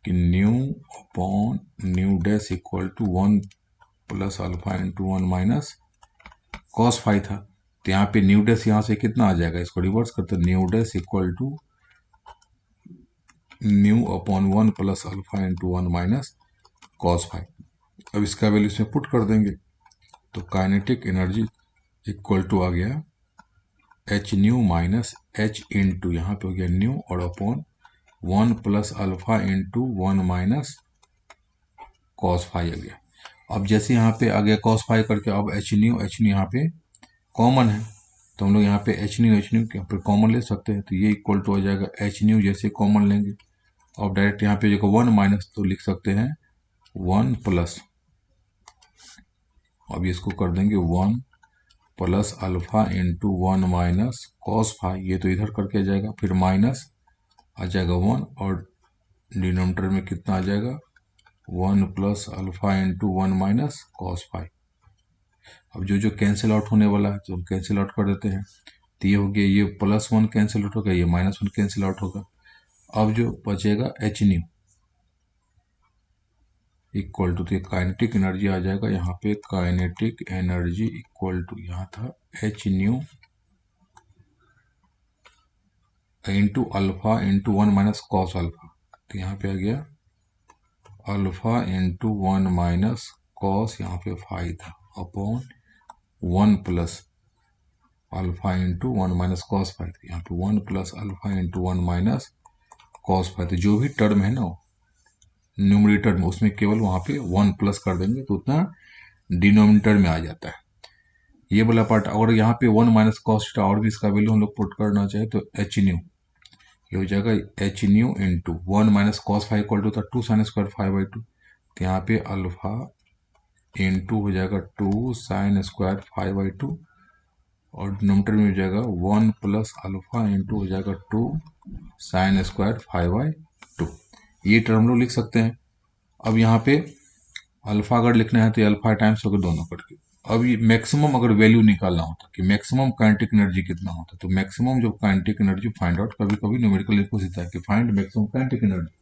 कि nu upon nu dash equal to 1 plus alpha into 1 minus cos five था। तो यहाँ पे न्यू डैश यहाँ से कितना आ जाएगा, इसको रिवर्स करते, nu dash equal to nu upon 1 plus alpha into 1 minus cos five. अब इसका वैल्यू इसमें पुट कर देंगे, तो काइनेटिक एनर्जी इक्वल टू आ गया h nu minus h into यहाँ पे हो गया न्यू, और upon 1 plus alpha into 1 minus cos five आ गया। अब जैसे यहाँ पे आ गया कॉस फाइव करके, अब एच न्यू यहाँ पे कॉमन है, तो हम लोग यहाँ पे एच न्यू यहाँ पे कॉमन ले सकते हैं, तो ये इक्वल टू हो जाएगा एच न्यू, जैसे कॉमन लेंगे और डायरेक्ट यहाँ पे जो 1 माइनस, तो लिख सकते हैं 1 प्लस, अब इसको कर देंगे 1 plus alpha into 1 minus cos five, ये तो इधर करके आ जाएगा, फिर माइनस आ जाएगा 1, और डिनोमिनेटर में कितना आ जाएगा 1 plus alpha into 1 minus cos five. अब जो जो कैंसिल आउट होने वाला है तो हम कैंसिल आउट कर देते हैं, तो ये हो गया, ये प्लस 1 कैंसिल आउट होगा, ये माइनस 1 कैंसिल आउट होगा। अब जो बचेगा एच न्यू इक्वल टू, तो काइनेटिक एनर्जी आ जाएगा यहाँ पे, काइनेटिक एनर्जी इक्वल टू यहाँ था H nu into alpha into 1 minus cos alpha, तो यहाँ पे आ गया अल्फा इंटू 1 माइनस कॉस, यहाँ पे फाइव था, upon 1 plus alpha into 1 minus cos five, यहाँ पे 1 plus alpha into 1 minus cos five, तो जो भी टर्म है ना न्यूमरेटर में उसमें केवल वहां पे 1 प्लस कर देंगे तो उतना डिनोमिनेटर में आ जाता है। ये वाला पार्ट अगर यहाँ पे 1 माइनस कॉस थीटा और भी इसका वैल्यू हम लोग पुट करना चाहे तो एच न्यू, ये हो जाएगा h nu into 1 minus cos five equal to था 2 साइन स्क्वायर 5/2, तो यहाँ पे अल्फा इंटू हो जाएगा 2 साइन स्क्वायर 5/2 और डिनोमिनेटर में हो जाएगा 1 प्लस अल्फा इंटू हो जाएगा 2 साइन स्क्वायर 5/2। ये टर्म हम लोग लिख सकते हैं। अब यहाँ पे अल्फा अगर लिखना है तो ये अल्फा टाइम्स होगा दोनों करके। अब ये मैक्सिमम अगर वैल्यू निकालना होता कि मैक्सिमम काइनेटिक एनर्जी कितना होता, तो मैक्सिमम जो काइनेटिक एनर्जी फाइंड आउट, कभी कभी न्यूमेरिकल पूछता है कि फाइंड मैक्सिमम काइनेटिक एनर्जी,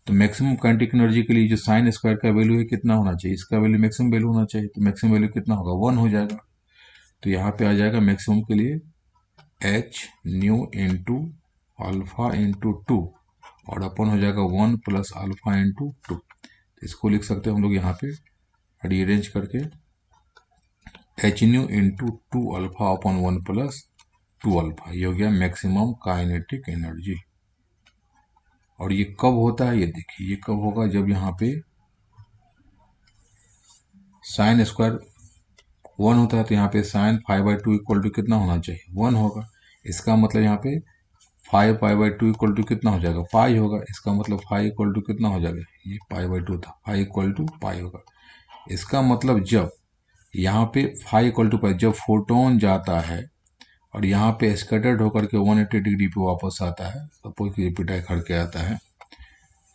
तो मैक्सिमम काइनेटिक एनर्जी के लिए जो साइन स्क्वायर का वैल्यू है कितना होना चाहिए, इसका वैल्यू मैक्सिमम वैल्यू होना चाहिए, तो मैक्सिमम वैल्यू कितना होगा 1 हो जाएगा। तो यहाँ पे आ जाएगा मैक्सिमम के लिए H nu into alpha into 2 और अपन हो जाएगा 1 प्लस अल्फा इंटू 2। इसको लिख सकते हैं हम लोग यहाँ पे रीअरेंज करके H nu into 2 alpha upon 1 plus 2 alpha, ये हो गया मैक्सिमम काइनेटिक एनर्जी। और ये कब होता है, ये देखिए ये कब होगा, जब यहाँ पे साइन स्क्वायर 1 होता है तो यहाँ पे साइन 5/2 इक्वल टू कितना होना चाहिए 1 होगा। इसका मतलब यहाँ पे 5/2 इक्वल टू कितना हो जाएगा पाई होगा। इसका मतलब 5 इक्वल टू कितना हो जाएगा, ये π/2 था, 5 इक्वल टू पाई होगा। इसका मतलब जब यहाँ पे 5 इक्वल टू पाई, जब फोटोन जाता है और यहाँ पे स्कैटर्ड होकर के 180 डिग्री पे वापस आता है, सपोज कि रिपीट करके आता है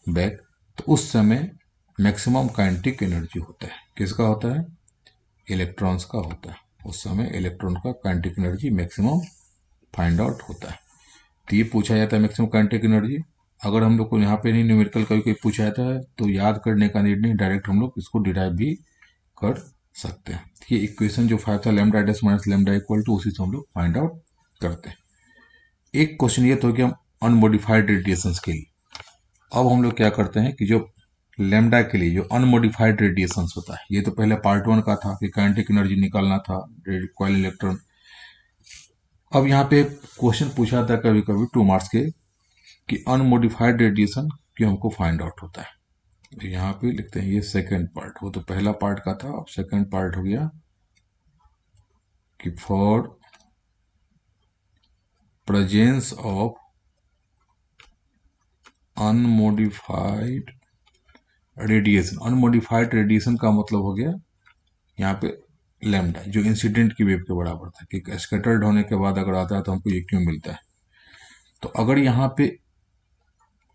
बैक, तो उस समय मैक्सिमम काइनेटिक एनर्जी होता है। किसका होता है, इलेक्ट्रॉन्स का होता है। उस समय इलेक्ट्रॉन का kinetic energy maximum find out होता है। तो ये पूछा जाता है मैक्सिमम काइनेटिक एनर्जी। अगर हम लोग को यहाँ पे नहीं न्यूमेरिकल कभी कोई पूछा जाता है तो याद करने का नीड नहीं, डायरेक्ट हम लोग इसको डिराइव भी कर सकते हैं। ये इक्वेशन जो 5 था lambda dash minus lambda equal to, उसी से हम लोग फाइंड आउट करते हैं। एक क्वेश्चन ये तो कि हम अनमोडिफाइड रेडिएशंस के लिए, अब हम लोग क्या करते हैं कि जो लैम्डा के लिए जो अनमोडिफाइड रेडिएशंस होता है, ये तो पहले पार्ट 1 का था कि काइनेटिक एनर्जी निकालना था कॉइल इलेक्ट्रॉन। अब यहाँ पे क्वेश्चन पूछा था कभी कभी 2 मार्क्स के कि अनमोडिफाइड रेडिएशन क्यों हमको फाइंड आउट होता है। तो यहाँ पे लिखते हैं ये सेकंड पार्ट, वो तो पहला पार्ट का था, अब सेकंड पार्ट हो गया कि for presence of unmodified radiation. Unmodified radiation का मतलब हो गया यहाँ पे लैम्डा, जो इंसिडेंट की वेव के बराबर था, कि स्कैटर्ड होने के बाद अगर आता है तो हमको ये क्यों मिलता है। तो अगर यहाँ पे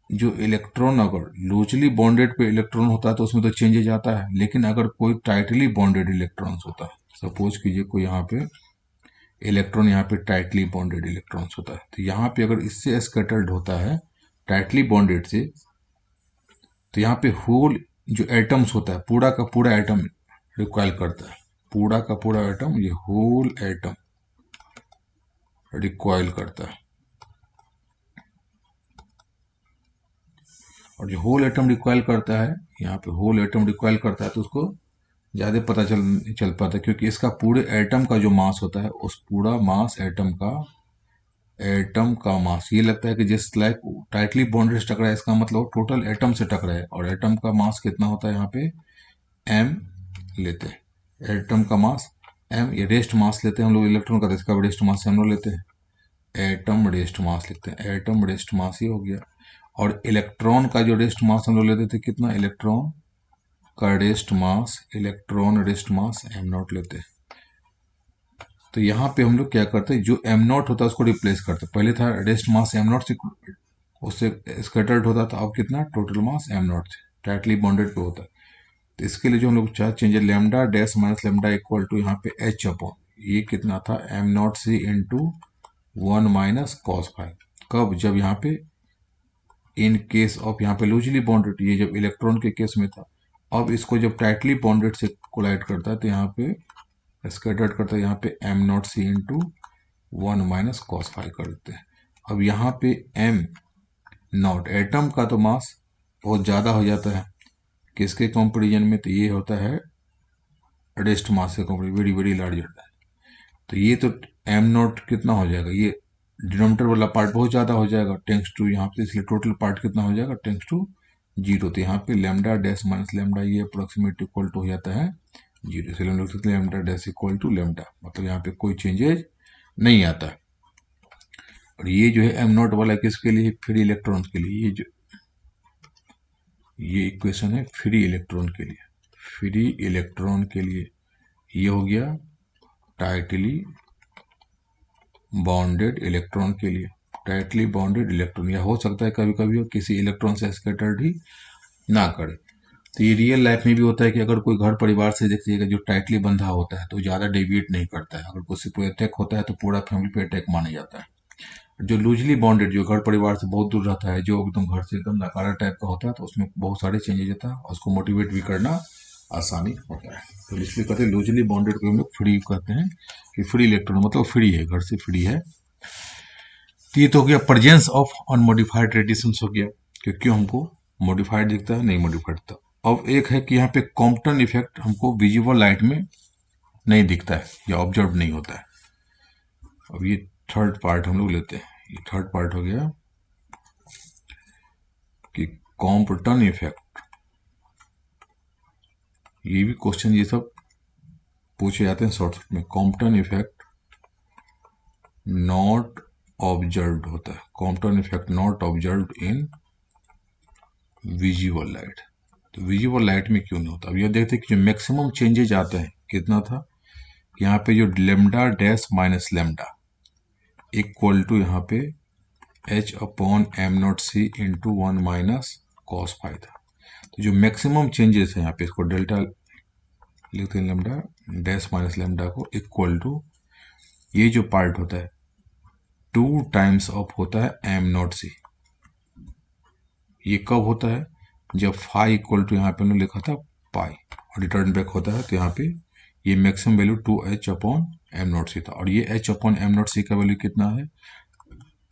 जो इलेक्ट्रॉन अगर लूजली बॉन्डेड पे इलेक्ट्रॉन होता है तो उसमें तो चेंजेज आता है, लेकिन अगर कोई टाइटली बॉन्डेड इलेक्ट्रॉन्स होता है, सपोज कीजिए कोई यहाँ पे इलेक्ट्रॉन यहाँ पे टाइटली बॉन्डेड इलेक्ट्रॉन्स होता है, तो यहाँ पे अगर इससे स्कैटर्ड होता है टाइटली बॉन्डेड से, तो यहाँ पे होल जो एटम्स होता है पूरा का पूरा एटम रिकॉइल करता है, पूरा का पूरा एटम, ये होल एटम रिकॉइल करता है। और जो होल एटम रिकॉइल करता है, यहाँ पे होल एटम रिकॉइल करता है तो उसको ज़्यादा पता चल पाता है, क्योंकि इसका पूरे एटम का जो मास होता है उस पूरा मास एटम का मास ये लगता है कि जिस लाइक टाइटली बॉन्डेड से टकरा है, इसका मतलब टोटल एटम से टकरा है। और एटम का मास कितना होता है यहाँ पे m लेते हैं, एटम का मास m, ये रेस्ट मास लेते हैं हम लोग इलेक्ट्रॉन का, इसका रेस्ट मास हम लोग लेते हैं एटम रेस्ट मास लिखते हैं, एटम रेस्ट मास ये हो गया। और इलेक्ट्रॉन का जो रेस्ट मास हम लोग लेते थे कितना, इलेक्ट्रॉन का rest mass, electron rest mass m0 लेते हैं। तो यहाँ पे हम लोग क्या करते हैं, जो m0 होता है उसको रिप्लेस करते हैं। पहले था रेस्ट मास m0 से, उससे स्कैटर्ड होता था, अब कितना टोटल मास m0 से टाइटली बॉन्डेड पे होता है। तो इसके लिए जो हम लोग चाह change lambda dash minus lambda equal to यहाँ पे h अपॉन ये कितना था m0c into 1 minus cos five. कब, जब यहाँ पे इन केस ऑफ यहाँ पे लूजली बॉन्डेड, ये जब इलेक्ट्रॉन के केस में था। अब इसको जब टाइटली बॉन्डेड से कोलाइड करता है तो यहाँ पे स्कैटर्ड करता है, यहाँ पे m0c into 1 minus cos five कर देते हैं। अब यहाँ पे m0 एटम का तो मास बहुत ज़्यादा हो जाता है किसके कंपेरिजन में, तो ये होता है रेस्ट मास के कंपेरिजन वेरी वेरी लार्ज होता है। तो ये तो m0 कितना हो जाएगा, ये डिनोमिनेटर वाला पार्ट बहुत ज़्यादा हो जाएगा टेंस टू यहाँ पे, इसलिए टोटल पार्ट कितना हो जाएगा टेंस टू जीरो। तो यहाँ पे लैम्डा डैश माइनस लैम्डा ये अप्रोक्सीमेट इक्वल टू हो जाता है जीरो, इसलिए हम लोग सकते हैं lambda dash equal to lambda, मतलब यहाँ पे कोई चेंजेज नहीं आता है। और ये जो है एम नॉट वाला किसके लिए, फ्री इलेक्ट्रॉन्स के लिए। ये इक्वेशन है फ्री इलेक्ट्रॉन के लिए, फ्री इलेक्ट्रॉन के लिए ये हो गया टाइटली बॉन्डेड इलेक्ट्रॉन के लिए, टाइटली बॉन्डेड इलेक्ट्रॉन। या हो सकता है कभी कभी किसी इलेक्ट्रॉन से स्कैटर्ड ही ना करे। तो ये रियल लाइफ में भी होता है कि अगर कोई घर परिवार से देखिएगा जो टाइटली बंधा होता है तो ज़्यादा डेविएट नहीं करता है, अगर किसी पर अटैक होता है तो पूरा फैमिली पे अटैक माना जाता है। जो लूजली बॉन्डेड, जो घर परिवार से बहुत दूर रहता है, जो एकदम घर से एकदम नकारा टाइप का होता है, तो उसमें बहुत सारे चेंजेस होता है और उसको मोटिवेट भी करना आसानी होता है। तो इसलिए कहते हैं लूजली बॉन्डेड को हम लोग फ्री कहते हैं, कि फ्री इलेक्ट्रॉन मतलब फ्री है, घर से फ्री है। तो ये तो हो गया प्रेजेंस ऑफ अनमोडिफाइड रेडिएशन हो गया, क्योंकि हमको मॉडिफाइड दिखता है, नहीं मॉडिफाइड दिखता। अब एक है कि यहाँ पे कॉम्पटन इफेक्ट हमको विजिबल लाइट में नहीं दिखता है या ऑब्जर्व नहीं होता है। अब ये थर्ड पार्ट हम लोग लेते हैं। ये थर्ड पार्ट हो गया कि कॉम्पटन इफेक्ट। ये भी क्वेश्चन ये सब पूछे जाते हैं शॉर्ट में। कॉम्पटन इफेक्ट नॉट ऑब्जर्व्ड होता है, Compton effect not observed in visible light. तो विजिबल लाइट में क्यों नहीं होता? अब ये देखते हैं कि जो मैक्सिमम चेंजेज आते हैं कितना था, यहाँ पे जो lambda dash minus lambda equal to यहाँ पे h upon m not c into one minus cos phi था। तो जो मैक्सिमम चेंजेस है यहाँ पे, इसको डेल्टा लिखते हैं, लेमडा डैश माइनस लेमडा को इक्वल टू ये जो पार्ट होता है 2 टाइम्स ऑफ होता है एम नॉट सी। ये कब होता है? जब फाई इक्वल टू यहाँ पे हमने लिखा था पाई और रिटर्न बैक होता है, तो यहाँ पे ये maximum value 2h upon m not c था। और ये h upon m not c का वैल्यू कितना है?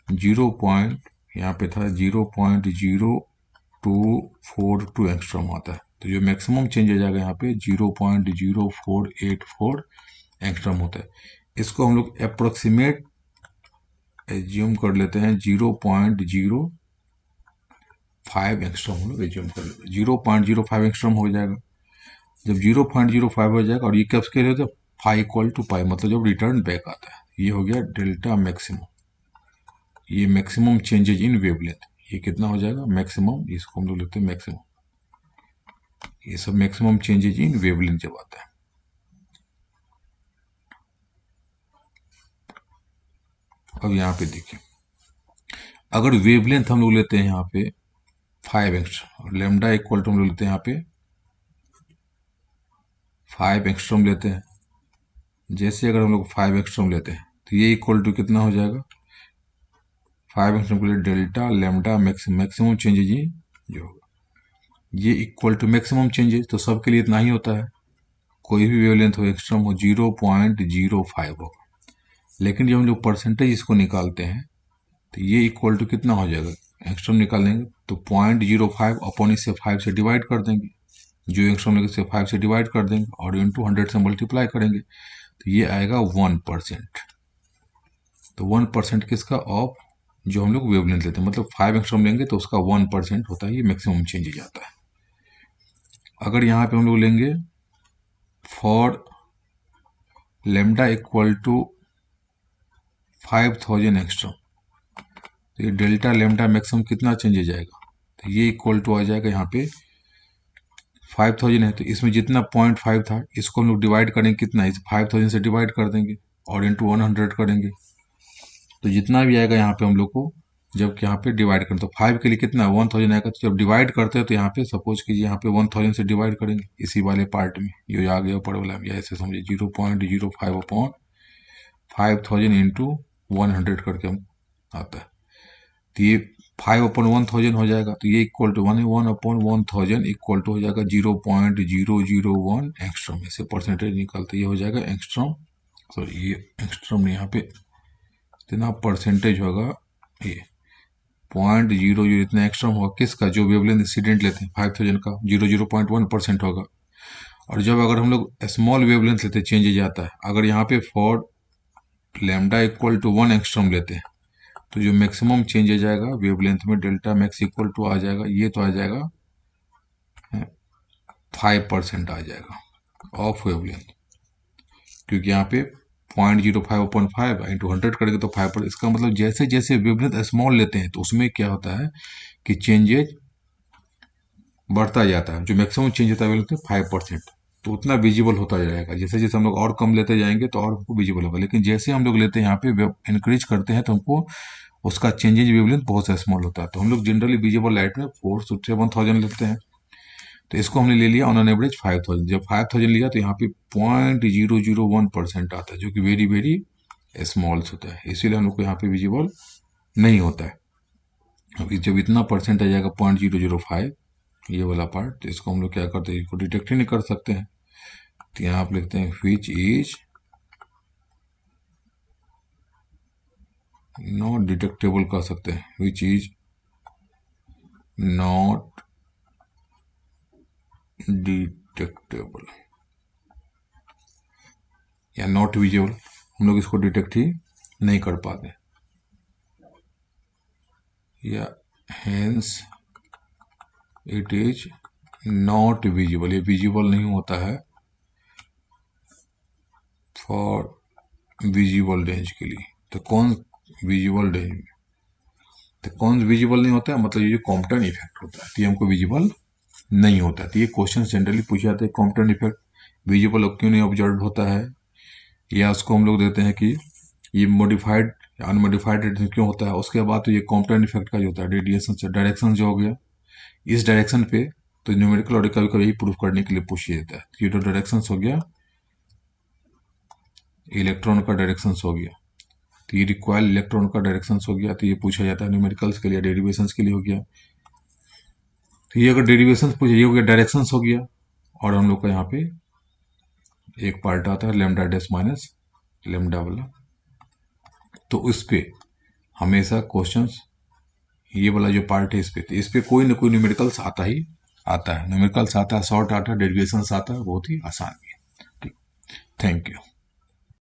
0 पॉइंट यहाँ पे था 0.0242 एंगस्ट्रॉम आता है। तो जो मैक्सिमम चेंज आ जाएगा यहाँ पे 0.0484 एंगस्ट्रॉम होता है। इसको हम लोग अप्रोक्सीमेट एज्यूम कर लेते हैं 0.05 एंगस्ट्रॉम हम लोग एज्यूम कर लेते हैं। 0.05 एंगस्ट्रॉम हो जाएगा। जब 0.05 हो जाएगा और ये कब के लिए होता है? फाई इक्वल टू पाई, मतलब जब रिटर्न बैक आता है। ये हो गया डेल्टा मैक्सिमम। ये मैक्सिमम चेंजेज इन वेवलेंथ, ये कितना हो जाएगा? मैक्सिमम, इसको हम लोग लेते हैं मैक्सिमम। ये सब मैक्सिमम चेंजेज इन वेवलेंथ जब आता है। अब यहाँ पे देखिए, अगर वेवलेंथ हम लोग लेते हैं यहाँ पे 5 एंगस्ट्रॉम और लेमडा इक्वल टू हम लोग लेते हैं यहाँ पे 5 एंगस्ट्रॉम लेते हैं। जैसे अगर हम लोग 5 एंगस्ट्रॉम लेते हैं तो ये इक्वल टू कितना हो जाएगा? 5 एंगस्ट्रॉम के लिए डेल्टा लेमडा मैक्सिमम चेंजेज ही जो होगा, ये इक्वल टू मैक्सिमम चेंजेस। तो सबके लिए इतना ही होता है, कोई भी वेवलेंथ हो एक्सट्रम हो 0.05 होगा। लेकिन जब हम लोग परसेंटेज इसको निकालते हैं तो ये इक्वल टू कितना हो जाएगा? एक्सट्रम निकालेंगे तो 0.05 अपॉन इसे 5 से डिवाइड कर देंगे, जो एक्सट्रम लेंगे इसे 5 से डिवाइड कर देंगे और इंटू 100 से मल्टीप्लाई करेंगे, तो ये आएगा 1%। तो 1% किसका? ऑफ जो हम लोग वेवलेंथ लेते हैं, मतलब 5 एक्सट्रम लेंगे तो उसका 1% होता है, ये मैक्सिमम चेंज जाता है। अगर यहाँ पे हम लोग लेंगे for lambda equal to 5000 extra, तो ये डेल्टा लेमडा मैक्सिमम कितना चेंज जाएगा? तो ये इक्वल टू आ जाएगा यहाँ पे 5000 है, तो इसमें जितना 0.5 था इसको हम लोग डिवाइड करेंगे कितना, इस 5000 से डिवाइड कर देंगे और इंटू 100 करेंगे, तो जितना भी आएगा यहाँ पे हम लोग को जब यहाँ पे डिवाइड करें तो 5 के लिए कितना 1000 आएगा। तो जब डिवाइड करते हैं तो यहाँ पे सपोज कीजिए यहाँ पे 1000 से डिवाइड करेंगे इसी वाले पार्ट में, ये आ गया ऊपर वाला में, ऐसे समझिए 0.05 अपॉन 5000 इंटू 100 करके हम आता है। तो ये 5 अपॉन 1000 हो जाएगा, तो ये equal to 1 upon 1000 equal to हो जाएगा 0.001 एंगस्ट्रॉम। इसे परसेंटेज निकालते ये हो जाएगा एंगस्ट्रॉम, सॉरी ये एंगस्ट्रॉम यहाँ पे इतना परसेंटेज होगा, ये 0.00 इतना एंगस्ट्रॉम होगा किसका? जो वेवलेंथ इंसिडेंट लेते हैं 5000 का 0.1% होगा। और जब अगर हम लोग स्मॉल वेवलेंथ लेते हैं चेंज जाता है, अगर यहाँ पे for lambda equal to 1 angstrom लेते हैं तो जो मैक्सिमम चेंज आ जाएगा वेवलेंथ में डेल्टा मैक्स इक्वल टू आ जाएगा, ये तो आ जाएगा 5% आ जाएगा ऑफ वेवलेंथ, क्योंकि यहाँ पे 0.05 इंटू 100 करेंगे तो 5%। इसका मतलब जैसे जैसे वेवलेंथ स्मॉल लेते हैं तो उसमें क्या होता है कि चेंजेज बढ़ता जाता है। जो मैक्सिमम चेंज होता है वेवलेंथ में 5%, तो उतना विजिबल होता जाएगा। जैसे जैसे हम लोग और कम लेते जाएंगे तो और हमको विजिबल होगा, लेकिन जैसे हम लोग लेते हैं यहाँ पे इंक्रीज करते हैं तो हमको उसका चेंजेज वेवलेंथ बहुत स्मॉल होता है। तो हम लोग जनरली विजिबल लाइट में 4 से 7,000 लेते हैं, तो इसको हमने ले लिया ऑन एन एवरेज 5,000। जब 5,000 लिया तो यहाँ पे 0.001% आता है, जो कि वेरी वेरी स्मॉल्स होता है, इसीलिए हम लोग को यहाँ पे विजिबल नहीं होता है। अभी जब इतना परसेंट आ जाएगा 0.005, ये वाला पार्ट, तो इसको हम लोग क्या करते हैं, इसको डिटेक्ट ही नहीं कर सकते हैं। तो यहाँ आप लिखते हैं विच इज नॉट डिटेक्टेबल कर सकते हैं, विच इज नॉट डिटेक्टेबल या नॉट विजिबल, हम लोग इसको डिटेक्ट ही नहीं कर पाते, या hence it is not visible, ये विजिबल नहीं होता है फॉर विजिबल रेंज के लिए। तो कौन विजिबल रेंज में, तो कौन विजिबल नहीं होता है, मतलब ये जो कॉम्पटन इफेक्ट होता है, तो ये हमको विजिबल नहीं होता है। तो ये क्वेश्चन जनरली पूछे जाते हैं, कॉम्पटन इफेक्ट विजिबल क्यों नहीं ऑब्जर्व होता है, या उसको हम लोग देते हैं कि ये मॉडिफाइड अनमोडिफाइड रेडिएशन क्यों होता है। उसके बाद तो ये कॉम्पटन इफेक्ट का जो होता है रेडिएशन से डायरेक्शन जो हो गया इस डायरेक्शन पे, तो न्यूमेरिकल और कभी कभी प्रूफ करने के लिए पूछ जाता है। ये जो डायरेक्शन हो गया इलेक्ट्रॉन का डायरेक्शन हो गया, तो ये रिक्वायर्ड इलेक्ट्रॉन का डायरेक्शन हो गया, तो ये पूछा जाता है न्यूमेरिकल्स के लिए, डेरिवेशंस के लिए हो गया। तो ये अगर डेरिवेशन पूछे, ये हो गया डायरेक्शन हो गया, और हम लोग का यहाँ पे एक पार्ट आता है लेमडा डैश माइनस लेमडा वाला, तो उस पे हमेशा क्वेश्चंस ये वाला जो पार्ट है इस पे कोई ना कोई न्यूमेरिकल्स आता ही आता है, न्यूमेरिकल्स आता है, शॉर्ट आता है, डेरिवेशंस आता है, बहुत ही आसान भी है। ठीक, थैंक यू।